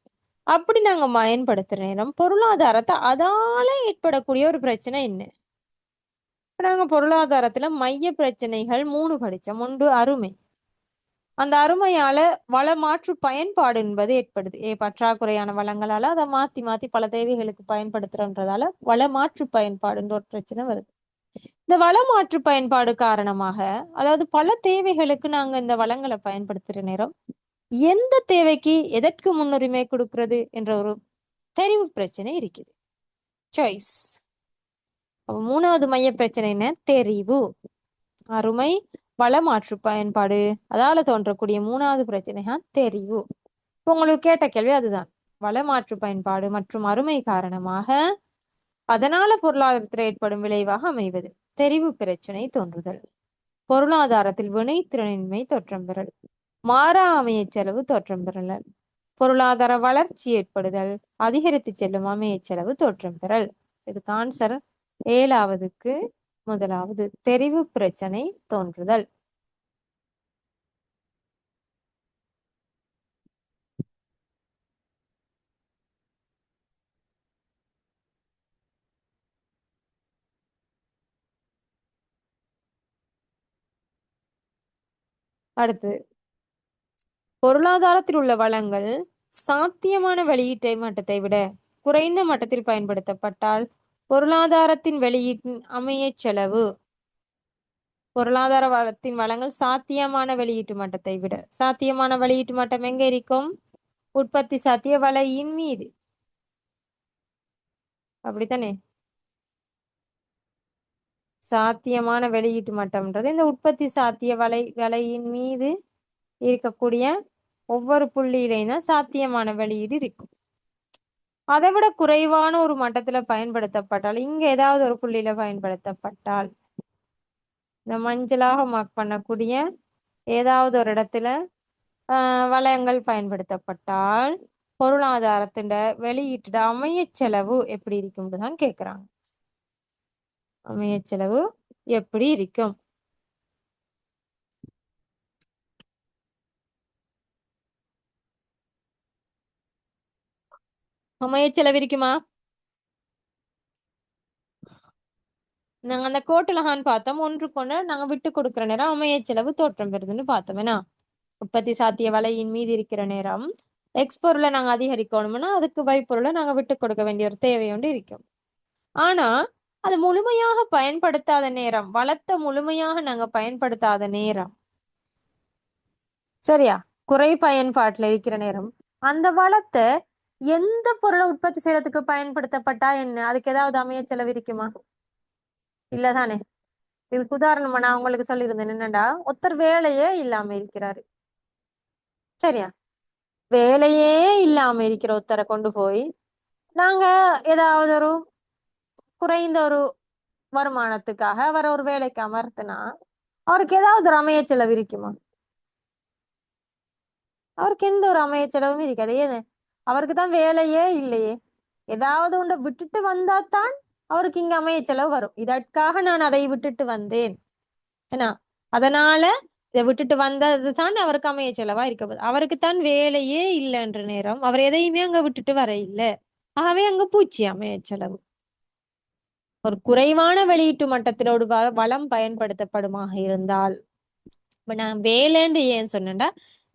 அப்படி நாங்க பயன்படுத்துற நேரம் பொருளாதாரத்தை அதால ஏற்படக்கூடிய ஒரு பிரச்சனை என்ன? நாங்க பொருளாதாரத்துல மைய பிரச்சனைகள் 3 படிச்சோம். ஒன்று அருமை. அந்த அருமையால வள மாற்று பயன்பாடு என்பது ஏற்படுது. பற்றாக்குறையான வளங்களால அதை மாத்தி மாத்தி பல தேவைகளுக்கு பயன்படுத்துறன்றதால வள மாற்று பயன்பாடுன்ற ஒரு பிரச்சனை வருது. இந்த வள மாற்று பயன்பாடு காரணமாக, அதாவது பல தேவைகளுக்கு நாங்க இந்த வளங்களை பயன்படுத்துற நேரம் எந்த தேவைக்கு எதற்கு முன்னுரிமை கொடுக்கிறது என்ற ஒரு தெரிவு பிரச்சனை இருக்குது. சாய்ஸ். 3வது மைய பிரச்சனை என்ன? தெரிவு. அருமை, வள மாற்று பயன்பாடு, அதால தோன்றக்கூடிய 3வது பிரச்சனை தெரிவு. இப்போ உங்களுக்கு கேட்ட கேள்வி அதுதான். வள மாற்று பயன்பாடு மற்றும் அருமை காரணமாக அதனால பொருளாதாரத்தில் ஏற்படும் விளைவாக அமைவது தெரிவு பிரச்சனை தோன்றுதல். பொருளாதாரத்தில் வினைத்திறனின்மை தோற்றம் பெறல், மாறா அமைய செலவு தோற்றம் பெறல், பொருளாதார வளர்ச்சி ஏற்படுதல், அதிகரித்து செல்லும் அமைய செலவு தோற்றம் பெறல். இதுக்கு ஆன்சர் 7வதுக்கு முதலாவது, தெரிவு பிரச்சனை தோன்றுதல். அடுத்து, பொருளாதாரத்தில் உள்ள வளங்கள் சாத்தியமான வெளியீட்டை மட்டத்தை விட குறைந்த மட்டத்தில் பயன்படுத்தப்பட்டால் பொருளாதாரத்தின் வெளியீட்டின் அமைய செலவு. பொருளாதார வளத்தின் வளங்கள் சாத்தியமான வெளியீட்டு மட்டத்தை விட, சாத்தியமான வெளியீட்டு மட்டம் எங்க இருக்கும்? உற்பத்தி சாத்திய வலையின் மீது. அப்படித்தானே? சாத்தியமான வெளியீட்டு மட்டம்ன்றது இந்த உற்பத்தி சாத்திய வலையின் மீது இருக்கக்கூடிய ஒவ்வொரு புள்ளியிலையும் தான் சாத்தியமான வெளியீடு இருக்கும். அதை விட குறைவான ஒரு மட்டத்துல பயன்படுத்தப்பட்டால், இங்க ஏதாவது ஒரு புள்ளியில பயன்படுத்தப்பட்டால், இந்த மஞ்சளாக மார்க் பண்ணக்கூடிய ஏதாவது ஒரு இடத்துல வளங்கள் பயன்படுத்தப்பட்டால் பொருளாதாரத்தின் வெளியீட்டு அமையச் செலவு எப்படி இருக்கும்னு தான் கேக்குறாங்க. அமையச் செலவு எப்படி இருக்கும்? அமையச் செலவு இருக்குமா? நாங்க அந்த கோட்டுலகான் பார்த்தோம். ஒன்றுக்கொன்று நாங்க விட்டு கொடுக்கிற நேரம் அமையச் செலவு தோற்றம் பெறுதுன்னு பார்த்தோம். என்ன உற்பத்தி சாத்திய வலையின் மீது இருக்கிற நேரம் எக்ஸ் பொருளை நாங்க அதிகரிக்கணும்னா அதுக்கு Y பொருளை நாங்க விட்டு கொடுக்க வேண்டிய ஒரு தேவை ஒன்று இருக்கும். ஆனா அது முழுமையாக பயன்படுத்தாத நேரம், வளத்தை முழுமையாக நாங்க பயன்படுத்தாத நேரம், சரியா, குறை பயன்பாட்டுல இருக்கிற நேரம், அந்த வளத்தை எந்த பொருளை உற்பத்தி செய்யறதுக்கு பயன்படுத்தப்பட்டா என்ன, அதுக்கு ஏதாவது அமைய செலவு இருக்குமா? இல்லதானே. இதுக்கு உதாரணமா நான் உங்களுக்கு சொல்லியிருந்தேன் என்னடா, ஒருத்தர் வேலையே இல்லாம இருக்கிறாரு, சரியா, வேலையே இல்லாம இருக்கிற ஒருத்தரை கொண்டு போய் நாங்க ஏதாவது ஒரு குறைந்த ஒரு வருமானத்துக்காக அவரை ஒரு வேலைக்கு அமர்த்தினா அவருக்கு ஏதாவது ஒரு அமைய செலவு இருக்குமா? அவருக்கு எந்த ஒரு அமைய செலவும் இருக்காது. ஏன்னு அவருக்கு தான் வேலையே இல்லையே. ஏதாவது ஒன்றை விட்டுட்டு வந்தாதான் அவருக்கு இங்க அமைய செலவு வரும். இதற்காக நான் அதை விட்டுட்டு வந்தேன் ஏன்னா அதனால இதை விட்டுட்டு வந்தது தான் அவருக்கு அமைய செலவா இருக்க போகுது. அவருக்கு தான் வேலையே இல்லைன்ற நேரம் அவர் எதையுமே அங்க விட்டுட்டு வர இல்லை. ஆகவே அங்க பூச்சி அமைய செலவு. ஒரு குறைவான வெளியீட்டு மட்டத்தில் ஒரு வளம் பயன்படுத்தப்படுமாக இருந்தால், இப்ப நான் வேலைன்னு ஏன் சொன்னேன்டா,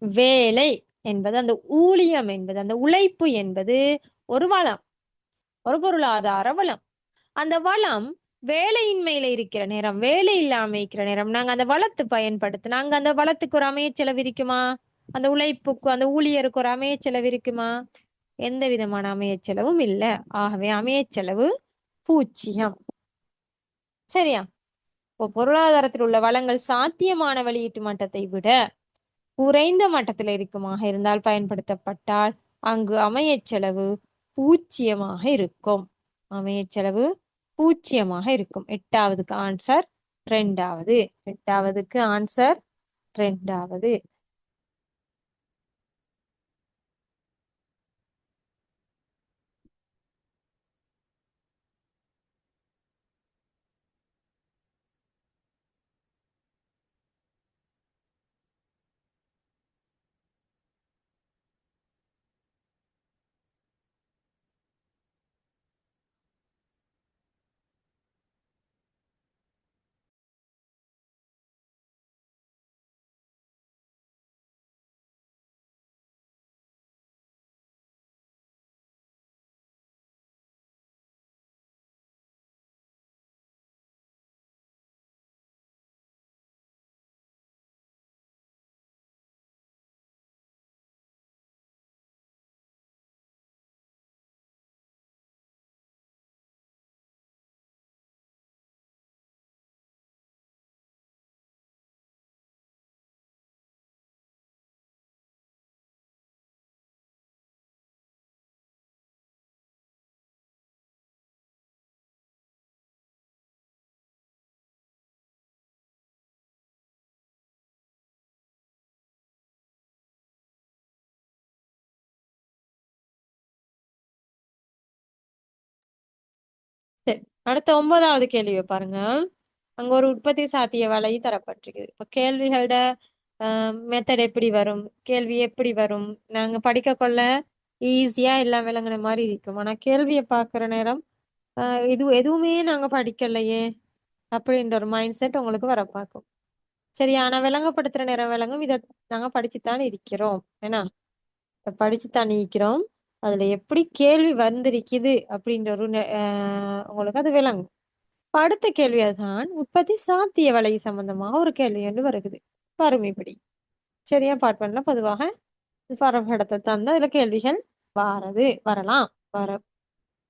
வேலை என்பது அந்த ஊழியம் என்பது அந்த உழைப்பு என்பது ஒரு வளம், ஒரு பொருளாதார வளம். அந்த வளம் வேலையின்மையில இருக்கிற நேரம், வேலை இல்லாம இருக்கிற நேரம் நாங்க அந்த வளத்தை பயன்படுத்தி நாங்க அந்த வளத்துக்கு ஒரு அமைய செலவு இருக்குமா? அந்த உழைப்புக்கு அந்த ஊழியருக்கு ஒரு அமைய செலவு இருக்குமா? எந்த விதமான அமைய செலவும் இல்லை. ஆகவே அமைய செலவு பூச்சியம். சரியா? இப்போ பொருளாதாரத்தில் உள்ள வளங்கள் சாத்தியமான வெளியீட்டு மட்டத்தை விட குறைந்த மட்டத்தில் இருக்குமாக இருந்தால் பயன்படுத்தப்பட்டால் அங்கு அமையச் செலவு பூச்சியமாக இருக்கும். அமையச் செலவு பூச்சியமாக இருக்கும். எட்டாவதுக்கு ஆன்சர் ரெண்டாவது. எட்டாவதுக்கு ஆன்சர் ரெண்டாவது. சரி, அடுத்த 9வது கேள்வியை பாருங்க. அங்க ஒரு உற்பத்தி சாத்திய வலை தரப்பட்டிருக்குது. இப்ப கேள்விகளோட மெத்தட் எப்படி வரும், கேள்வி எப்படி வரும், நாங்க படிக்க கொள்ள ஈஸியா எல்லாம் விளங்குன மாதிரி இருக்கும். ஆனா கேள்வியை பார்க்குற நேரம் இது எதுவுமே நாங்க படிக்கலையே அப்படின்ற ஒரு மைண்ட் செட் உங்களுக்கு வர பார்க்கும். சரி, ஆனா விளங்கப்படுத்துற நேரம் விளங்கும். இதை நாங்க படிச்சுத்தான் இருக்கிறோம். ஏன்னா இதை படிச்சுத்தான் இருக்கிறோம். அதுல எப்படி கேள்வி வந்திருக்குது அப்படின்ற ஒரு உங்களுக்கு அது விளங்கும். இப்ப அடுத்த கேள்வி அதுதான், உற்பத்தி சாத்திய வலை சம்பந்தமாக ஒரு கேள்வி என்று வருகிறது. வரும் இப்படி. சரியா, பார்ப்பன்ல பொதுவாக பரபடத்தை தந்து அதுல கேள்விகள் வரலாம் வர.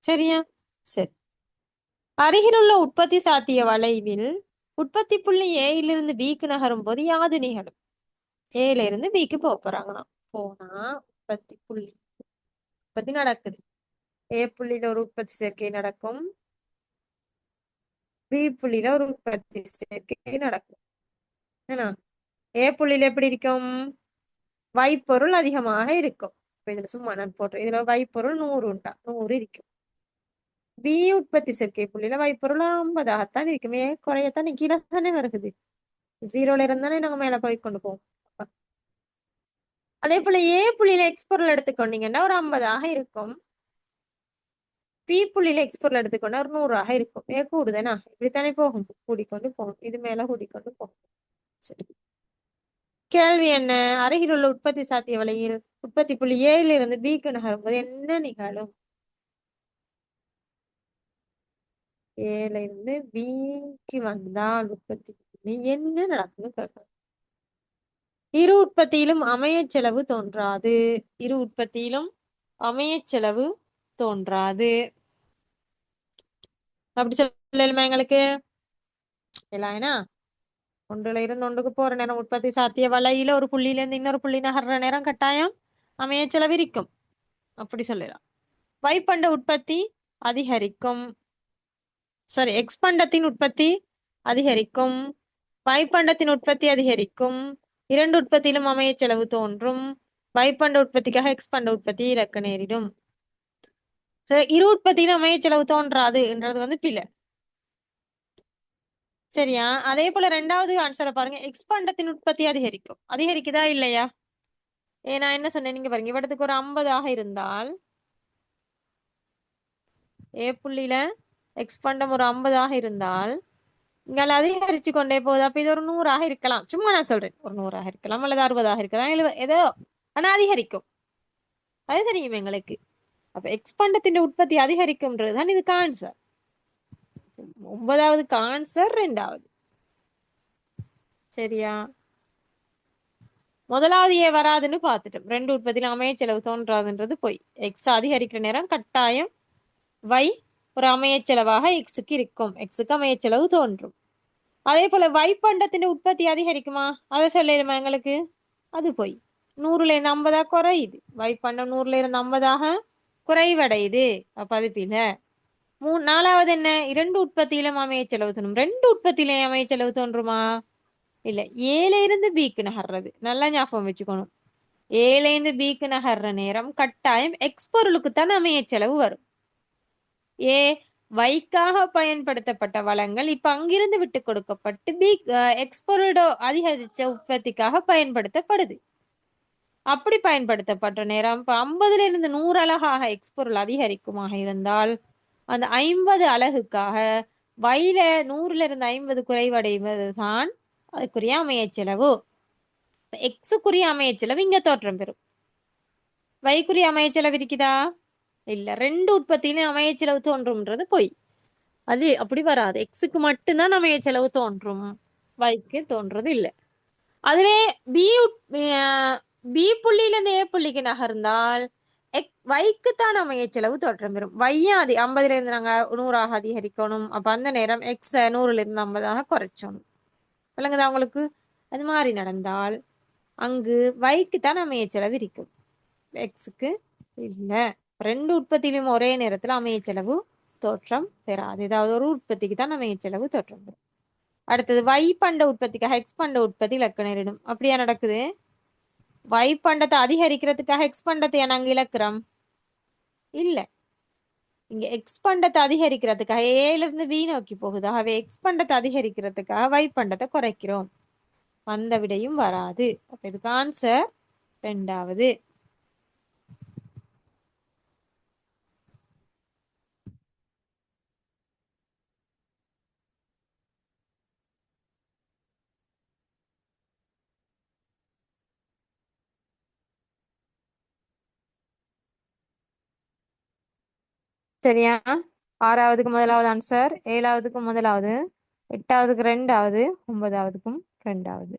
சரியா, சரி. அருகிலுள்ள உற்பத்தி சாத்திய வளைவில் உற்பத்தி புள்ளி ஏயிலிருந்து பிக்கு நகரும் போது யாது நிகழும்? ஏல இருந்து பிக்கு போறாங்களாம். போனா உற்பத்தி நடக்குது. ஏ புள்ளியில ஒரு உற்பத்தி சேர்க்கை நடக்கும், பி புள்ளியில ஒரு உற்பத்தி சேர்க்கை நடக்கும். என்ன ஏ புள்ளியில எப்படி இருக்கும்? வைப்பொருள் அதிகமாக இருக்கும். இப்ப இதுல சும்மா நான் போடுறேன். இதுல வைப்பொருள் 100 உண்டா? 100 இருக்கும். பி உற்பத்தி சேர்க்கை புள்ளியில வைப்பொருள் 50ஆகத்தான் இருக்கும். ஏன் குறையத்தான் கீழே தானே வருகுது. 0ல இருந்தானே நாங்க மேல போய் கொண்டு போவோம். அதே போல ஏ புள்ளியில எக்ஸ் பொருள் எடுத்துக்கொண்டீங்கன்னா ஒரு 50ஆக இருக்கும். பி புள்ளியில எக்ஸ் பொருள் எடுத்துக்கொண்டா ஒரு 100ஆக இருக்கும். ஏ கூடுதேனா? இப்படித்தானே போகும். கூடிக்கொண்டு போகும். இது மேல கூடிக்கொண்டு போகும். சரி. கேள்வி என்ன? அருகில் உள்ள உற்பத்தி சாத்திய வழியில் உற்பத்தி புள்ளி ஏல இருந்து பிக்கு நகரும்போது என்ன நிகழும்? ஏல இருந்து பிக்கு வந்தால் உற்பத்தி புள்ளி என்ன நடக்கும்னு கேட்கணும். இரு உற்பத்தியிலும் அமையச் செலவு தோன்றாது. இரு உற்பத்தியிலும் அமையச் செலவு தோன்றாது. அப்படி சொல்லலுமா எங்களுக்கு? இல்லைனா ஒன்றுல இருந்து ஒன்றுக்கு போற நேரம் உற்பத்தி சாத்திய வலையில ஒரு புள்ளியில இருந்து இன்னொரு புள்ளி நகர்ற நேரம் கட்டாயம் அமையச் செலவு இருக்கும். அப்படி சொல்லலாம். வைப்பண்ட உற்பத்தி அதிகரிக்கும். சாரி, எக்ஸ்பண்டத்தின் உற்பத்தி அதிகரிக்கும். வைப்பண்டத்தின் உற்பத்தி அதிகரிக்கும். இரண்டு உற்பத்தியிலும் அமைய செலவு தோன்றும். வைப்பண்ட உற்பத்திக்காக எக்ஸ்பண்ட உற்பத்தி இழக்க நேரிடும். இரு உற்பத்தியிலும் அமைய செலவு தோன்றாது என்றது பிழை. சரியா? அதே போல ரெண்டாவது ஆன்சரை பாருங்க. எக்ஸ்பண்டத்தின் உற்பத்தி அதிகரிக்கும். அதிகரிக்குதா இல்லையா? நான் என்ன சொன்னேன் நீங்க பாருங்க. இவடத்துக்கு ஒரு 50ஆக இருந்தால் ஏ புள்ளியில எக்ஸ்பண்டம் ஒரு 50ஆக இருந்தால் இங்கால அதிகரிச்சு கொண்டே போகுது. அப்ப இது ஒரு 100ஆக இருக்கலாம். சும்மா நான் சொல்றேன். ஒரு 100ஆக இருக்கலாம் அல்லது 60ஆக இருக்கலாம். ஏதோ ஆனா அதிகரிக்கும். அது தெரியும் எங்களுக்கு. அப்ப எக்ஸ்பண்டத்தின் உற்பத்தி அதிகரிக்கும்ன்றதுதான் இதுக்கு ஆன்சர். 9வதுக்கு ஆன்சர் 2வது. சரியா? முதலாவது ஏ வராதுன்னு பார்த்துட்டோம். ரெண்டு உற்பத்தியில அமைய செலவு தோன்றாதுன்றது போய். எக்ஸ் அதிகரிக்கிற நேரம் கட்டாயம் வை ஒரு அமைய செலவாக எக்ஸுக்கு இருக்கும். எக்ஸுக்கு அமைய செலவு தோன்றும். அதே போல வைப்பண்டத்தின் உற்பத்தி அதிகரிக்குமா? அதை சொல்லிடுமா எங்களுக்கு? அது போய் 100ல இருந்து 50ஆக குறையுது. வைப்பண்டம் 100ல இருந்து 50ஆக குறைவடையுது. அப்ப அது பில. 4வது என்ன? இரண்டு உற்பத்தியிலும் அமைய செலவு தோன்றும். ரெண்டு உற்பத்தியிலும் அமைய செலவு தோன்றுமா? இல்ல. ஏல இருந்து பிக்கு நகர்றது நல்லா ஞாபகம் வச்சுக்கணும். ஏல இருந்து பிக்கு நகர்ற நேரம் கட்டாயம் எக்ஸ் பொருளுக்குத்தான் அமைய செலவு வரும். ஏ வைக்காக பயன்படுத்தப்பட்ட வளங்கள் இப்ப அங்கிருந்து விட்டு கொடுக்கப்பட்டு பி எக்ஸ் பொருளோட அதிகரிச்ச உற்பத்திக்காக பயன்படுத்தப்படுது. அப்படி பயன்படுத்தப்பட்ட நேரம் இப்ப 50ல இருந்து 100 அலகாக எக்ஸ் பொருள் அதிகரிக்குமாக இருந்தால் அந்த 50 அலகுக்காக வைல 100ல இருந்து 50 குறைவடைவதுதான் அதுக்குரிய அமைய செலவு. எக்ஸுக்குரிய அமைய செலவு இங்க தோற்றம் பெறும். வைக்குரிய அமைய செலவு இருக்குதா? இல்ல. ரெண்டு உற்பத்தியிலும் அமைய செலவு தோன்றும்ன்றது பொய். அது அப்படி வராது. எக்ஸுக்கு மட்டும்தான் அமைய செலவு தோன்றும். வைக்கு தோன்றது இல்ல. அதுவே பி பி புள்ளியில இருந்து ஏ புள்ளிக்கு நகர்ந்தால் வைக்குத்தான் அமைய செலவு தோற்றம் பெறும். வையா 50ல இருந்து நாங்க 100ஆக அதிகரிக்கணும். அப்ப அந்த நேரம் எக்ஸ் 100ல இருந்து 50ஆக குறைச்சணும். விளங்குதா உங்களுக்கு? அது மாதிரி நடந்தால் அங்கு வைக்குத்தான் அமைய செலவு இருக்கும். எக்ஸுக்கு இல்ல. ரெண்டு உற்பத்தியிலும் ஒரே நேரத்தில் அமைய செலவு தோற்றம் பெறாது. ஏதாவது ஒரு உற்பத்திக்கு தான் அமைய செலவு தோற்றம் பெறும். அடுத்தது வை பண்ட உற்பத்திக்காக எக்ஸ் பண்ட உற்பத்தி இழக்க நேரிடும். அப்படியா நடக்குது? வை பண்டத்தை அதிகரிக்கிறதுக்காக எக்ஸ் பண்டத்தை நாங்க இழக்கிறோம் இல்ல. இங்க எக்ஸ் பண்டத்தை அதிகரிக்கிறதுக்காக ஏல இருந்து பி நோக்கி போகுது. ஆகவே எக்ஸ் பண்டத்தை அதிகரிக்கிறதுக்காக வை பண்டத்தை குறைக்கிறோம். வந்த விடையும் வராது. அப்ப இதுக்கு ஆன்சர் 2வது. சரியா? 6வதுக்கு முதலாவது ஆன்சர், 7வதுக்கு முதலாவது, 8வதுக்கு 2வது, 9வதுக்கும் 2வது.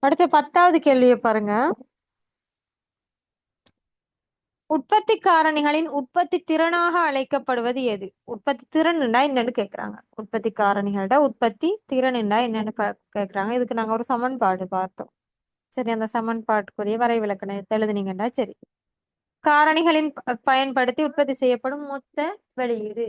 அடுத்த 10வது கேள்வியை பாருங்க. உற்பத்தி காரணிகளின் உற்பத்தி திறனாக அழைக்கப்படுவது எது? உற்பத்தி திறன்டா என்னன்னு கேக்குறாங்க. உற்பத்தி காரணிகளோட உற்பத்தி திறன்டா என்னன்னு கேக்குறாங்க. இதுக்கு நாங்க ஒரு சமன்பாடு பார்த்தோம். சரி, அந்த சமன்பாட்டுக்குரிய வரைவிலக்கணத்தை எழுதுனீங்கன்னா சரி. காரணிகளின் பயன்படுத்தி உற்பத்தி செய்யப்படும் மொத்த வெளியீடு.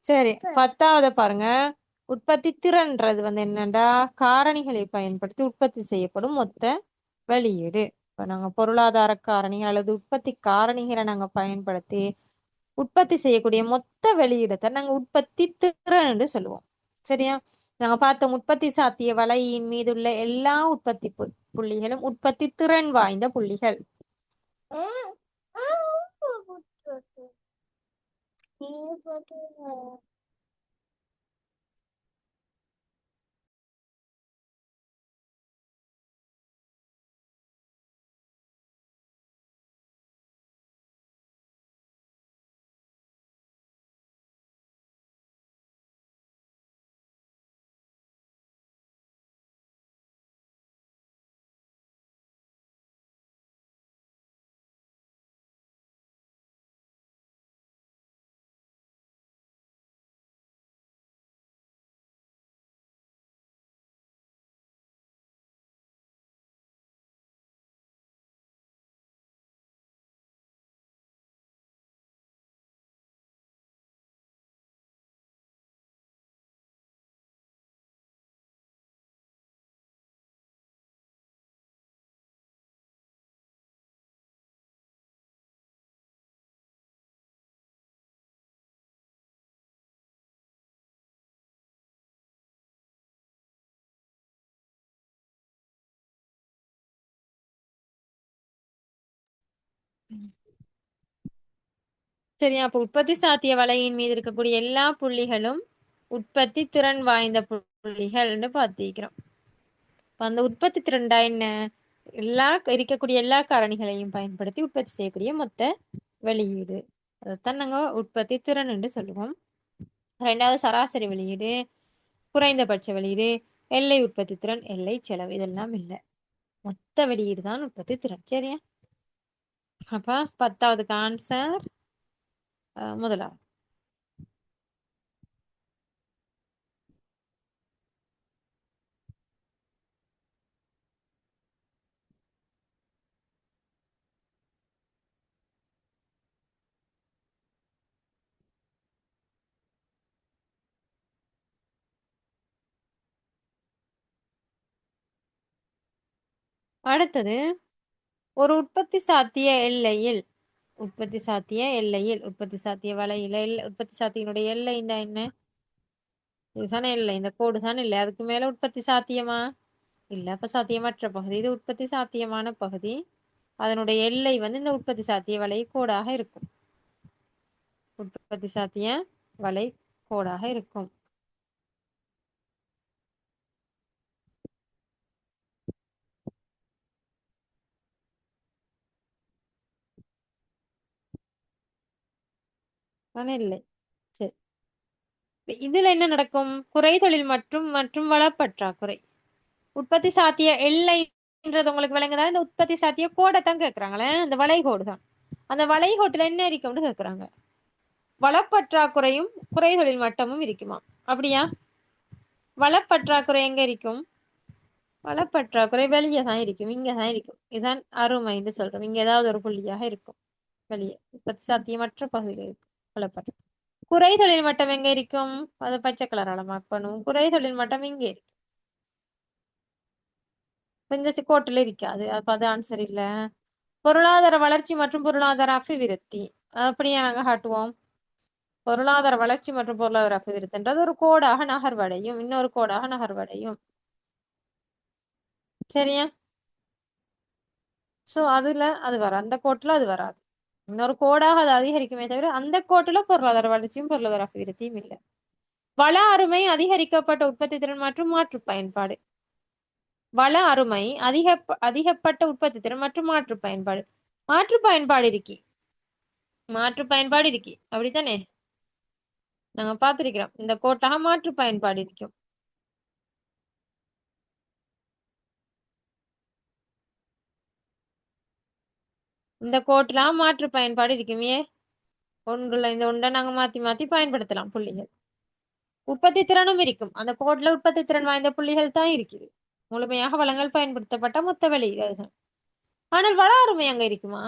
சரி, 10வது பாருங்க. உற்பத்தி திறன்றது என்னண்டா காரணிகளை பயன்படுத்தி உற்பத்தி செய்யப்படும் மொத்த வெளியீடு. இப்ப நாங்க பொருளாதார காரணிகள் அல்லது உற்பத்தி காரணிகளை நாங்க பயன்படுத்தி உற்பத்தி செய்யக்கூடிய மொத்த வெளியீடத்தை நாங்க உற்பத்தி திறன் சொல்லுவோம். சரியா? நாங்க பார்த்தோம், உற்பத்தி சாத்திய வலையின் மீதுள்ள எல்லா உற்பத்தி புள்ளிகளும் உற்பத்தி திறன் வாய்ந்த புள்ளிகள். சரியா? அப்ப உற்பத்தி சாத்திய வலையின் மீது இருக்கக்கூடிய எல்லா புள்ளிகளும் உற்பத்தி திறன் வாய்ந்த புள்ளிகள்னு பார்த்திருக்கிறோம். அந்த உற்பத்தி திறன்டா என்ன? இருக்கக்கூடிய எல்லா காரணிகளையும் பயன்படுத்தி உற்பத்தி செய்யக்கூடிய மொத்த வெளியீடு. அதைத்தான் நாங்க உற்பத்தி திறன் என்று சொல்லுவோம். 2வது சராசரி வெளியீடு, குறைந்தபட்ச வெளியீடு, எல்லை உற்பத்தி திறன், எல்லை செலவு, இதெல்லாம் இல்லை. மொத்த வெளியீடு தான் உற்பத்தி திறன். சரியா? அப்ப 10வதுக்கு ஆன்சர் முதலாவது. அடுத்தது, ஒரு உற்பத்தி சாத்திய எல்லையில் உற்பத்தி சாத்திய வலையில உற்பத்தி சாத்தியினுடைய எல்லைன்னா என்ன? இதுதானே எல்லை, இந்த கோடு தானே இல்லை. அதுக்கு மேல உற்பத்தி சாத்தியமா? இல்ல. அப்ப சாத்தியமற்ற பகுதி. இது உற்பத்தி சாத்தியமான பகுதி. அதனுடைய எல்லை இந்த உற்பத்தி சாத்திய வலை கோடாக இருக்கும். உற்பத்தி சாத்திய வலை கோடாக இருக்கும். தானே இல்லை. சரி, இதுல என்ன நடக்கும்? குறைதொழில் மற்றும் மற்றும் வளப்பற்றாக்குறை. உற்பத்தி சாத்திய எல்லைன்றது உங்களுக்கு விளங்குதா? இந்த உற்பத்தி சாத்திய கோடை தான் கேட்கறாங்களே, இந்த வளைகோடு தான். அந்த வளைகோட்டுல என்ன இருக்கும்னு கேட்கறாங்க. வளப்பற்றாக்குறையும் குறைதொழில் மட்டமும் இருக்குமா? அப்படியா? வளப்பற்றாக்குறை எங்க இருக்கும்? வளப்பற்றாக்குறை வெளியே தான் இருக்கும், இங்க தான் இருக்கும். இதுதான் அருமைன்னு சொல்றோம். இங்க ஏதாவது ஒரு புள்ளியாக இருக்கும் வெளியே. உற்பத்தி சாத்தியமற்ற பகுதியில் இருக்கும் வளப்பற்றாக்குறை. குறைதொழில் மட்டம் எங்க இருக்கும்? அது பச்சை கலரால மார்க் பண்ணுவோம். குறைதொழில் மட்டம் இங்கே இருக்கு. இப்ப இந்த கோட்டில் இருக்காது. அப்ப அது ஆன்சர் இல்ல. பொருளாதார வளர்ச்சி மற்றும் பொருளாதார அபிவிருத்தி அப்படியே நாங்க காட்டுவோம். பொருளாதார வளர்ச்சி மற்றும் பொருளாதார அபிவிருத்தின்றது ஒரு கோடாக நகர்வடையும், இன்னொரு கோடாக நகர்வடையும். சரியா? சோ அதுல அது வராது, அந்த கோட்டுல அது வராது. இன்னொரு கோடாக அது அதிகரிக்குமே தவிர அந்த கோட்டுல பொருளாதார வளர்ச்சியும் பொருளாதார அபிவிருத்தியும் இல்லை. வள அருமை, அதிகரிக்கப்பட்ட உற்பத்தி திறன் மற்றும் மாற்று பயன்பாடு. வள அருமை, அதிகப்பட்ட உற்பத்தி திறன் மற்றும் மாற்று பயன்பாடு. மாற்று பயன்பாடு இருக்கி, மாற்று பயன்பாடு இருக்கி, அப்படித்தானே? நாங்க பார்த்திருக்கிறோம் இந்த கோட்டாக மாற்று பயன்பாடு இருக்கும். இந்த கோட்டுல மாற்று பயன்பாடு இருக்குமே. ஒன்றுல இந்த ஒன்றை நாங்க மாத்தி மாத்தி பயன்படுத்தலாம் புள்ளிகள். உற்பத்தி திறனும் இருக்கும். அந்த கோட்ல உற்பத்தி திறன் வாய்ந்த புள்ளிகள் தான் இருக்குது. முழுமையாக வளங்கள் பயன்படுத்தப்பட்ட மொத்த வெளியீடுகள். ஆனால் வள அருமை அங்க இருக்குமா?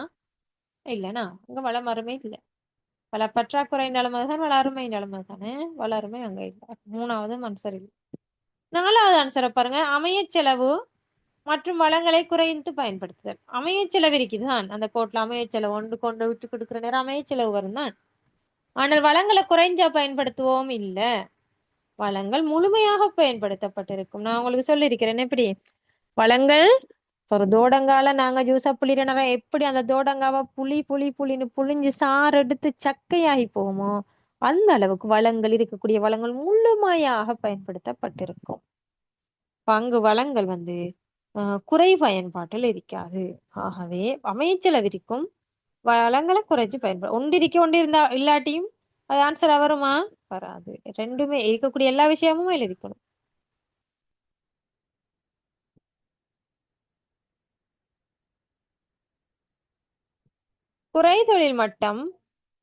இல்லனா அங்க வளம் அருமை இல்லை. வள பற்றாக்குறை நிலைமைதான் வள அருமை நிலைமை தானே. வள அருமை அங்க இல்லை. மூணாவது ஆன்சர் இல்லை. நாலாவது ஆன்சரை பாருங்க. அமைய செலவு மற்றும் வளங்களை குறைந்து பயன்படுத்துதல். அமைய செலவு இருக்குதுதான் அந்த கோட்ல. அமைய செலவு ஒன்று கொண்டு விட்டு கொடுக்குற நேரம் அமைய செலவு வரும் தான். ஆனால் வளங்களை குறைஞ்சா பயன்படுத்துவோம் இல்ல. வளங்கள் முழுமையாக பயன்படுத்தப்பட்டிருக்கும். நான் உங்களுக்கு சொல்லியிருக்கிறேன் எப்படி வளங்கள். ஒரு தோடங்கால நாங்க ஜூஸா புளிற எப்படி அந்த தோடங்காவை புளின்னு புளிஞ்சு சாறு எடுத்து சக்கையாகி போகுமோ அந்த அளவுக்கு வளங்கள், இருக்கக்கூடிய வளங்கள் முழுமையாக பயன்படுத்தப்பட்டிருக்கும். பங்கு வளங்கள் குறை பயன்பாட்டில் இருக்காது. ஆகவே அமைச்சளவிற்கும் வளங்களை குறைச்சு பயன்படும். ஒன்று இருந்தா இல்லாட்டியும் அது ஆன்சரா வருமா? வராது. ரெண்டுமே இருக்கக்கூடிய எல்லா விஷயமும் அதில் இருக்கணும். குறை தொழில் மட்டம்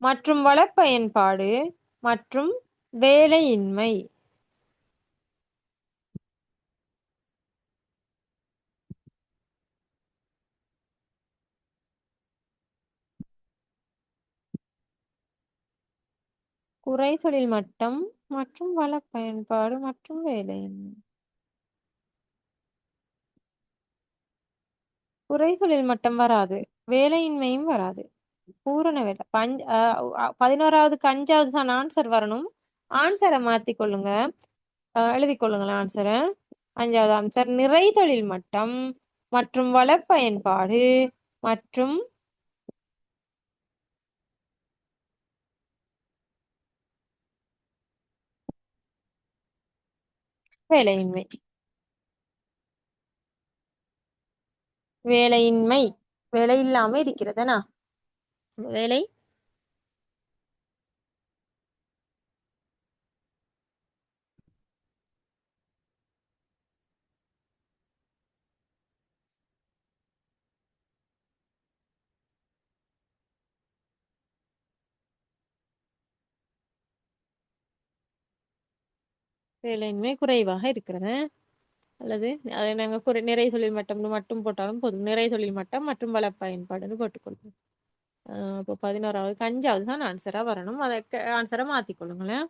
மற்றும் வளப்பயன்பாடு மற்றும் வேலையின்மை. குறை தொழில் மட்டம் மற்றும் வளப்பயன்பாடு மற்றும் வேலையின்மை. குறை தொழில் மட்டம் வராது, வேலையின்மையும் வராது. பூரண வேலை 11வது 5வது தான் ஆன்சர் வரணும். ஆன்சரை மாத்தி கொள்ளுங்க. எழுதி கொள்ளுங்களேன் ஆன்சரை. 5வது ஆன்சர் நிறை தொழில் மட்டம் மற்றும் வளப்பயன்பாடு மற்றும் வேலையின்மை. வேலையின்மை வேலை இல்லாம இருக்கிறதுனா வேலை. வேலையின்மை குறைவாக இருக்கிறது. அல்லது அதை நாங்கள் நிறை தொழில் மட்டம்னு மட்டும் போட்டாலும் போதும். நிறை தொழில் மட்டம் மற்றும் வள பயன்பாடுன்னு போட்டுக்கொள்ளுங்க. இப்போ 11வது 5வது தான் ஆன்சரா வரணும். அதை ஆன்சரை மாத்திக்கொள்ளுங்களேன்.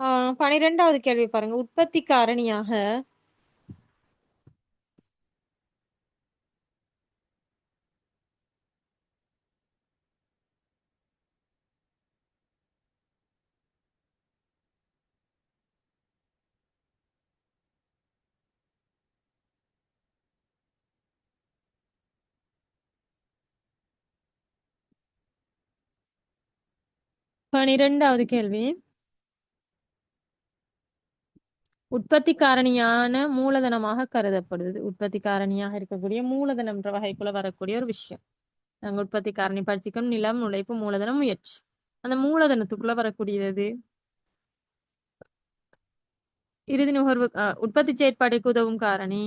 ஆஹ் 12வது கேள்வி பாருங்க. உற்பத்தி காரணியாக 12வது கேள்வி. உற்பத்தி காரணியான மூலதனமாக கருதப்படுவது. உற்பத்தி காரணியாக இருக்கக்கூடிய மூலதனம் என்ற வகைக்குள்ள வரக்கூடிய ஒரு விஷயம். நாங்க உற்பத்தி காரணி படிச்சுக்கணும். நிலம், உழைப்பு, மூலதனம், முயற்சி. அந்த மூலதனத்துக்குள்ள வரக்கூடியது இறுதி நுகர்வு. உற்பத்தி செயற்பாடுக்கு உதவும் காரணி,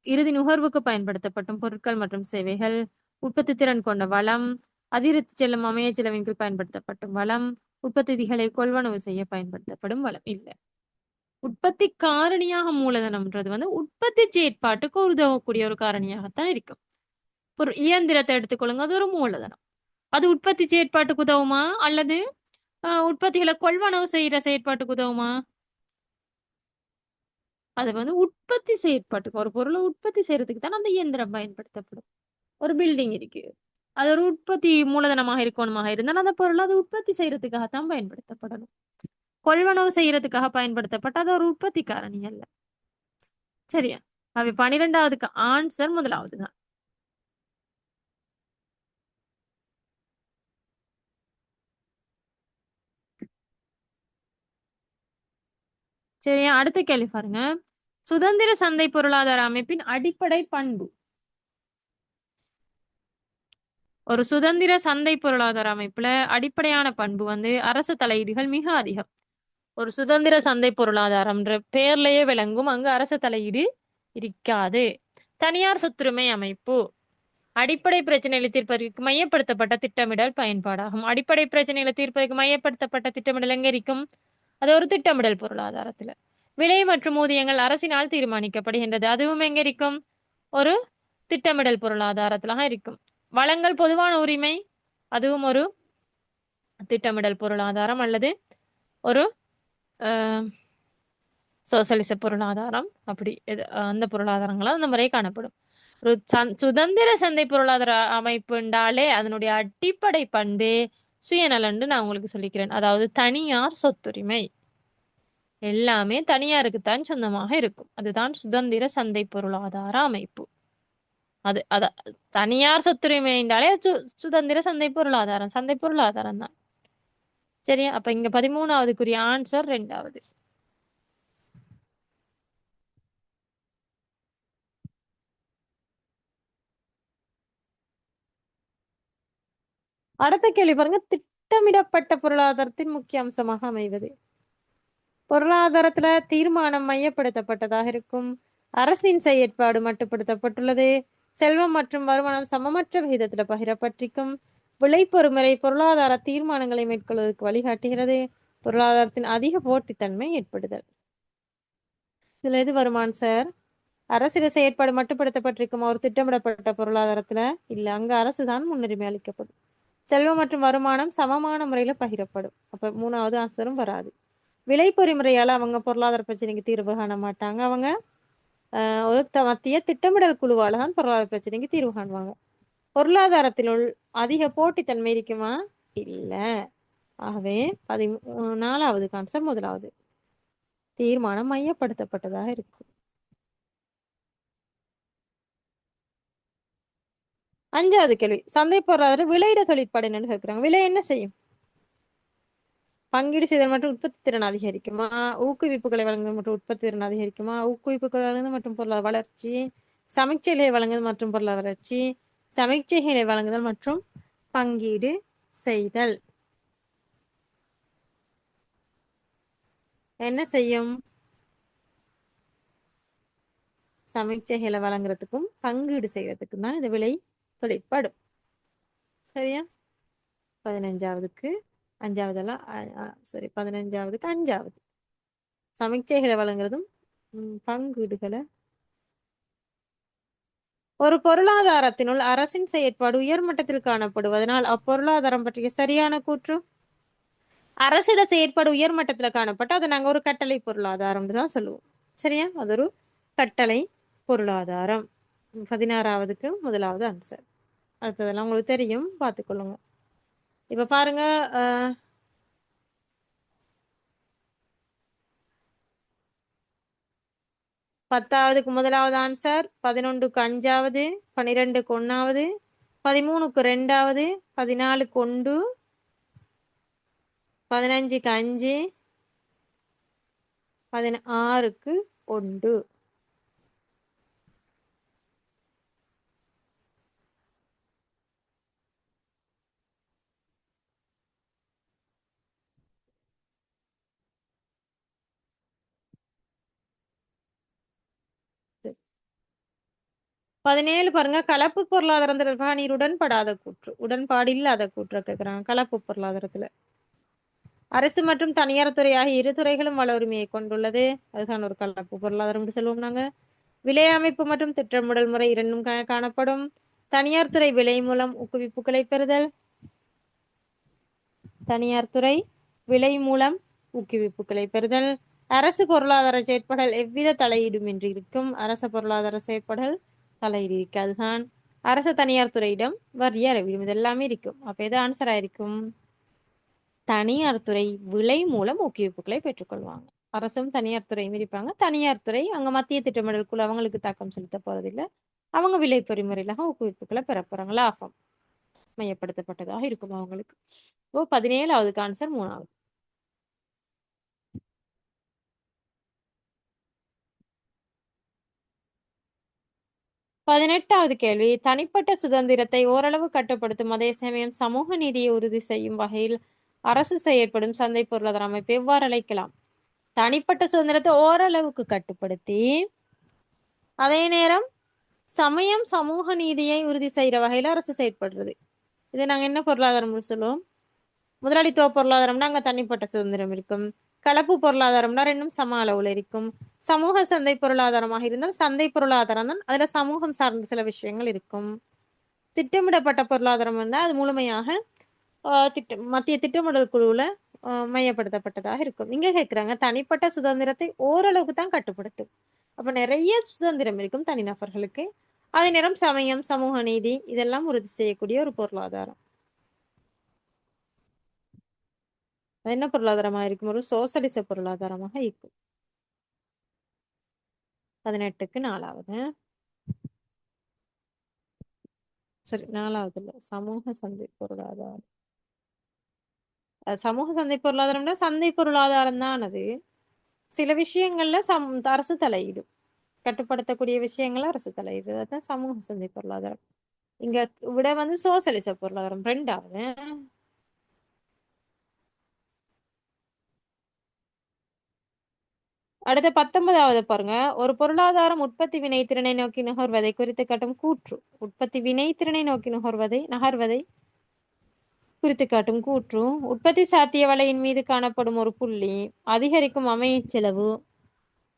இறுதி நுகர்வுக்கு பயன்படுத்தப்படும் பொருட்கள் மற்றும் சேவைகள், உற்பத்தி திறன் கொண்ட வளம், அதிகரித்து செல்லும் அமைய செலவின் கீழ் பயன்படுத்தப்படும் வளம், உற்பத்திகளை கொள்வனவு செய்ய பயன்படுத்தப்படும் வளம் இல்ல. உற்பத்தி காரணியாக மூலதனம்ன்றது உற்பத்தி செயற்பாட்டுக்கு உதவக்கூடிய ஒரு காரணியாகத்தான் இருக்கும். ஒரு இயந்திரத்தை எடுத்துக்கொள்ளுங்க, அது ஒரு மூலதனம். அது உற்பத்தி செயற்பாட்டுக்கு உதவுமா அல்லது உற்பத்திகளை கொள்வனவு செய்யற செயற்பாட்டுக்கு உதவுமா? அது உற்பத்தி செயற்பாட்டுக்கு, ஒரு பொருளை உற்பத்தி செய்யறதுக்கு தான் அந்த இயந்திரம் பயன்படுத்தப்படும். ஒரு பில்டிங் இருக்கு, அது ஒரு உற்பத்தி மூலதனமாக இருக்கணுமாக இருந்தால் அந்த பொருள் அது உற்பத்தி செய்யறதுக்காகத்தான் பயன்படுத்தப்படணும். கொள்வனவு செய்யறதுக்காக பயன்படுத்தப்பட்ட அது ஒரு உற்பத்தி காரணி அல்ல. சரியா? அவை 12வதுக்கு ஆன்சர் முதலாவது தான். சரியா? அடுத்த கேள்வி பாருங்க. சுதந்திர சந்தை பொருளாதார அமைப்பின் அடிப்படை பண்பு. ஒரு சுதந்திர சந்தை பொருளாதார அமைப்புல அடிப்படையான பண்பு அரசு தலையீடுகள் மிக அதிகம். ஒரு சுதந்திர சந்தை பொருளாதாரம்ன்ற பேர்லயே விளங்கும், அங்கு அரசு தலையீடு இருக்காது. தனியார் சொத்துரிமை அமைப்பு அடிப்படை பிரச்சனைகளை தீர்ப்பதற்கு மையப்படுத்தப்பட்ட திட்டமிடல் பயன்பாடாகும். அடிப்படை பிரச்சனைகளை தீர்ப்பதற்கு மையப்படுத்தப்பட்ட திட்டமிடல் எங்க இருக்கும்? அது ஒரு திட்டமிடல் பொருளாதாரத்துல. விலை மற்றும் ஊதியங்கள் அரசினால் தீர்மானிக்கப்படுகின்றது, அதுவும் எங்க இருக்கும்? ஒரு திட்டமிடல் பொருளாதாரத்துல இருக்கும். வளங்கள் பொதுவான உரிமை, அதுவும் ஒரு திட்டமிடல் பொருளாதாரம் அல்லது ஒரு சோசலிச பொருளாதாரம். அப்படி அந்த பொருளாதாரங்களா அந்த முறை காணப்படும். ஒரு சுதந்திர சந்தை பொருளாதார அமைப்புண்டாலே அதனுடைய அடிப்படை பண்பே சுயநலன்னு நான் உங்களுக்கு சொல்லிக்கிறேன். அதாவது தனியார் சொத்துரிமை, எல்லாமே தனியாருக்குத்தான் சொந்தமாக இருக்கும். அதுதான் சுதந்திர சந்தை பொருளாதார அமைப்பு. அது அத தனியார் சொத்துரிமை என்றாலே சுதந்திர சந்தை பொருளாதாரம் தான். சரியா? அப்ப இங்க 13வதுக்குரிய ஆன்சர் 2வது. அடுத்த கேள்வி பாருங்க. திட்டமிடப்பட்ட பொருளாதாரத்தின் முக்கிய அம்சமாக அமைவது. பொருளாதாரத்துல தீர்மானம் மையப்படுத்தப்பட்டதாக இருக்கும். அரசின் செயற்பாடு மட்டுப்படுத்தப்பட்டுள்ளது. செல்வம் மற்றும் வருமானம் சமமற்ற விகிதத்துல பகிரப்பட்டிருக்கும். விளைபொறுமுறை பொருளாதார தீர்மானங்களை மேற்கொள்வதற்கு வழிகாட்டுகிறது. பொருளாதாரத்தின் அதிக போட்டித்தன்மை ஏற்படுதல். இதுல எது வருமான் சார்? அரசியல செயற்பாடு மட்டுப்படுத்தப்பட்டிருக்கும் ஒரு திட்டமிடப்பட்ட பொருளாதாரத்துல இல்ல, அங்க அரசுதான் முன்னுரிமை அளிக்கப்படும். செல்வம் மற்றும் வருமானம் சமமான முறையில பகிரப்படும். அப்ப 3வது ஆன்சரும் வராது. விலை பொறிமுறையால அவங்க பொருளாதார பிரச்சனைக்கு தீர்வு காண மாட்டாங்க. அவங்க ஒரு மத்திய திட்டமிடல் குழுவால தான் பொருளாதார பிரச்சனைக்கு தீர்வு காணுவாங்க. பொருளாதாரத்தினுள் அதிக போட்டித்தன்மை இருக்குமா? இல்ல. ஆகவே 14வது கான்செப்ட் முதலாவது. தீர்மானம் மையப்படுத்தப்பட்டதாக இருக்கும். 5வது கேள்வி. சந்தை பொருளாதார விலையிட தொழிற்பாடு என்னன்னு கேட்கிறாங்க. விலை என்ன செய்யும்? பங்கீடு செய்தல் மற்றும் உற்பத்தி திறன் அதிகரிக்குமா? ஊக்குவிப்புகளை வழங்குதல் மற்றும் உற்பத்தி திறன் அதிகரிக்குமா? ஊக்குவிப்புகளை வழங்குதல் மற்றும் பொருளாதார வளர்ச்சி, சமீட்சைகளை வழங்குதல் மற்றும் பொருளாதார வளர்ச்சி, சமீட்சைகளை வழங்குதல் மற்றும் பங்கீடு செய்தல். என்ன செய்யும்? சமீட்சைகளை வழங்குறதுக்கும் பங்கீடு செய்யறதுக்கும் தான் இந்த விலை தொழிற்படும். சரியா? 15வதுக்கு 5வதெல்லாம் சரி 15வதுக்கு 5வது சமீட்சைகளை வழங்குறதும் பங்கீடுகளை. ஒரு பொருளாதாரத்தினுள் அரசின் செயற்பாடு உயர்மட்டத்தில் காணப்படுவதனால் அப்பொருளாதாரம் பற்றிய சரியான கூற்று. அரசிட செயற்பாடு உயர்மட்டத்தில் காணப்பட்டு அதை நாங்க ஒரு கட்டளை பொருளாதாரம் தான் சொல்லுவோம். சரியா? அது ஒரு கட்டளை பொருளாதாரம். 16வதுக்கு முதலாவது ஆன்சர். அடுத்ததெல்லாம் உங்களுக்கு தெரியும், பார்த்துக்கொள்ளுங்க. இப்ப பாருங்க, 10வதுக்கு முதலாவது ஆன்சர், 11க்கு 5வது, 12க்கு 1வது, 13க்கு 2வது, 14க்கு 1, 15க்கு 5, 16க்கு 1. சரி. 17 பாருங்க. கலப்பு பொருளாதாரம் தொடர்பாக நீர் உடன்படாத கூற்று, உடன்பாடு இல்லாத கூற்று கேட்குறாங்க கலப்பு பொருளாதாரத்துல. அரசு மற்றும் தனியார் துறை ஆகிய இரு துறைகளும் வள உரிமையை கொண்டுள்ளது. அதுதான் ஒரு கலப்பு பொருளாதாரம் என்று சொல்லுவோம் நாங்க. விலை அமைப்பு மற்றும் திட்டமிடல் முறை இரண்டும் காணப்படும். தனியார் துறை விலை மூலம் ஊக்குவிப்புகளை பெறுதல். தனியார் துறை விலை மூலம் ஊக்குவிப்புகளை பெறுதல். அரசு பொருளாதார செயற்பாடுகள் எவ்வித தலையீடுமின்றி இருக்கும். அரச பொருளாதார செயற்பாடுகள் தலையீடு இருக்காதுதான். அரசு தனியார் துறையிடம் வரி அறிவிடும். இது எல்லாமே இருக்கும். அப்ப எது ஆன்சர் ஆயிருக்கும்? தனியார் துறை விலை மூலம் ஊக்குவிப்புகளை பெற்றுக்கொள்வாங்க. அரசும் தனியார் துறையும் இருப்பாங்க. தனியார் துறை அங்க மத்திய திட்டமிடல் குழு அவங்களுக்கு தாக்கம் செலுத்த போறதில்லை. அவங்க விலை பொறிமுறையிலாக ஊக்குவிப்புகளை பெற போறாங்க. லாபம் மையப்படுத்தப்பட்டதாக இருக்கும் அவங்களுக்கு. இப்போ 17வது ஆன்சர் 3வது. 18வது கேள்வி. தனிப்பட்ட சுதந்திரத்தை ஓரளவு கட்டுப்படுத்தும் அதே சமயம் சமூக நீதியை உறுதி செய்யும் வகையில் அரசு செயற்படும் சந்தை பொருளாதார அமைப்பு எவ்வாறு அழைக்கலாம்? தனிப்பட்ட சுதந்திரத்தை ஓரளவுக்கு கட்டுப்படுத்தி அதே நேரம் சமயம் சமூக நீதியை உறுதி செய்யற வகையில அரசு செயற்படுறது. இதை நாங்க என்ன பொருளாதாரம் சொல்லுவோம்? முதலாளித்துவ பொருளாதாரம்னா அங்க தனிப்பட்ட சுதந்திரம் இருக்கும். கலப்பு பொருளாதாரம்னா ரெண்டும் சம அளவுல இருக்கும். சமூக சந்தை பொருளாதாரமாக இருந்தால் சந்தை பொருளாதாரம் தான், அதுல சமூகம் சார்ந்த சில விஷயங்கள் இருக்கும். திட்டமிடப்பட்ட பொருளாதாரம் இருந்தால் அது முழுமையாக மத்திய திட்டமிடல் குழுவுல மையப்படுத்தப்பட்டதாக இருக்கும். இங்க கேட்கிறாங்க தனிப்பட்ட சுதந்திரத்தை ஓரளவுக்கு தான் கட்டுப்படுத்தும். அப்ப நிறைய சுதந்திரம் இருக்கும் தனிநபர்களுக்கு. அதே நேரம் சமயம் சமூக நீதி இதெல்லாம் உறுதி செய்யக்கூடிய ஒரு பொருளாதாரம். அது என்ன பொருளாதாரமாக இருக்கும்? ஒரு சோசலிச பொருளாதாரமாக இருக்கும். 18க்கு 4வது. சரி, 4வது இல்ல, சமூக சந்தை பொருளாதாரம். சமூக சந்தை பொருளாதாரம்னா சந்தை பொருளாதாரம் தான். அது சில விஷயங்கள்ல அரசு தலையிடும். கட்டுப்படுத்தக்கூடிய விஷயங்கள அரசு தலையிடுது. அதுதான் சமூக சந்தை பொருளாதாரம். இங்க விட சோசலிச பொருளாதாரம் 2வது. அடுத்த 19வது பாருங்க. ஒரு பொருளாதாரம் உற்பத்தி வினைத்திறனை நோக்கி நகர்வதை குறித்து காட்டும் கூற்று. உற்பத்தி வினைத்திறனை நோக்கி நகர்வதை குறித்து காட்டும் கூற்று. உற்பத்தி சாத்திய வலையின் மீது காணப்படும் ஒரு புள்ளி அதிகரிக்கும் அமைய செலவு.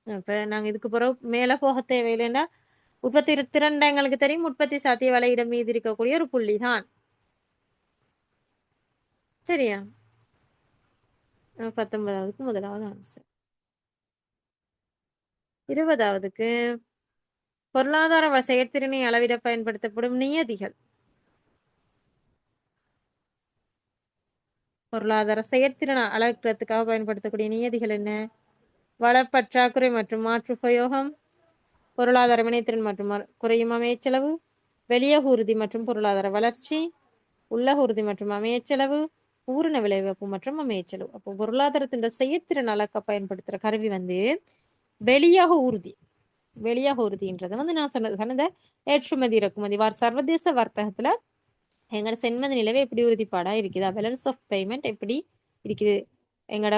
இப்ப நாங்க இதுக்கு பிறகு மேல போக தேவையில்லைன்னா உற்பத்தி திறன் எங்களுக்கு தெரியும். உற்பத்தி சாத்திய வலையிடம் மீது இருக்கக்கூடிய ஒரு புள்ளி தான். சரியா? 19வதுக்கு முதலாவது ஆன்சர். 20வதுக்கு பொருளாதார செயற்திறனை அளவிட பயன்படுத்தப்படும் நியதிகள். பொருளாதார செயற்திறன் அளக்கிறதுக்காக பயன்படுத்தக்கூடிய நியதிகள் என்ன? வளப்பற்றாக்குறை மற்றும் மாற்று உபயோகம், பொருளாதார வினைத்திறன் மற்றும் குறையும் அமையச்செலவு, வெளியக உறுதி மற்றும் பொருளாதார வளர்ச்சி, உள்ளக உறுதி மற்றும் அமையச்செலவு, பூரண விளைவிப்பு மற்றும் அமையச்செலவு. அப்போ பொருளாதாரத்தின் செயற்திறன் அளக்க பயன்படுத்துற கருவி வெளியக உறுதி. வெளியக உறுதின்றது நான் சொன்னது ஏற்றுமதி இறக்குமதி சர்வதேச வர்த்தகத்துல எங்களோட சென்மதி நிலவை எப்படி உறுதிப்பாடா இருக்குதா, பேலன்ஸ் ஆஃப் பேமெண்ட் எப்படி இருக்குது, எங்களோட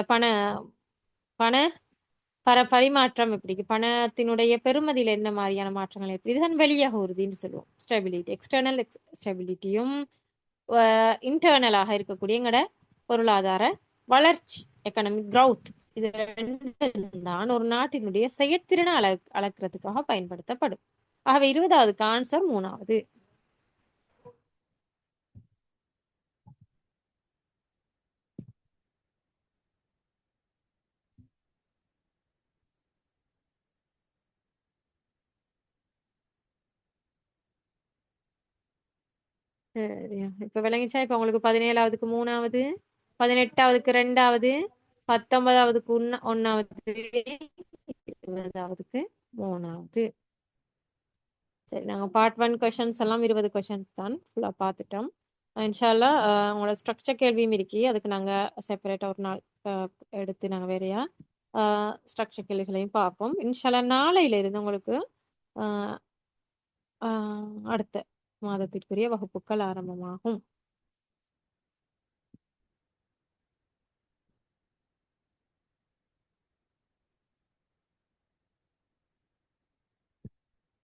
பண பரிமாற்றம் எப்படி, பணத்தினுடைய பெறுமதியில என்ன மாதிரியான மாற்றங்கள் எப்படி, இதுதான் வெளியாக உறுதின்னு சொல்லுவோம். ஸ்டெபிலிட்டி, எக்ஸ்டர்னல் ஸ்டெபிலிட்டியும் இன்டர்னலாக இருக்கக்கூடிய எங்களோட பொருளாதார வளர்ச்சி, எக்கனாமிக் கிரவுத், இது தான் ஒரு நாட்டினுடைய செயற்திறனை அளக்கிறதுக்காக பயன்படுத்தப்படும். ஆகவே 20வதுக்கு ஆன்சர் 3வது. சரியா, இப்ப விளங்கிச்சா? இப்ப உங்களுக்கு 17வதுக்கு 3வது, 18வதுக்கு 2வது, 19வதுக்கு 1வது, 20வதுக்கு 3வது. சரி, நாங்க பார்ட் 1 கொஸ்டின்ஸ் எல்லாம் 20 கொஸ்டின்ஸ் தான் ஃபுல்லா பார்த்துட்டோம். இன்ஷால்லா உங்களோட ஸ்ட்ரக்சர் கேள்வியும் இருக்கு. அதுக்கு நாங்க செப்பரேட்டா ஒரு நாள் எடுத்து நாங்க வேறையா ஸ்ட்ரக்சர் கேள்விகளையும் பார்ப்போம். இன்ஷால்லா நாளையில இருந்து உங்களுக்கு அடுத்த மாதத்திற்குரிய வகுப்புகள் ஆரம்பமாகும்.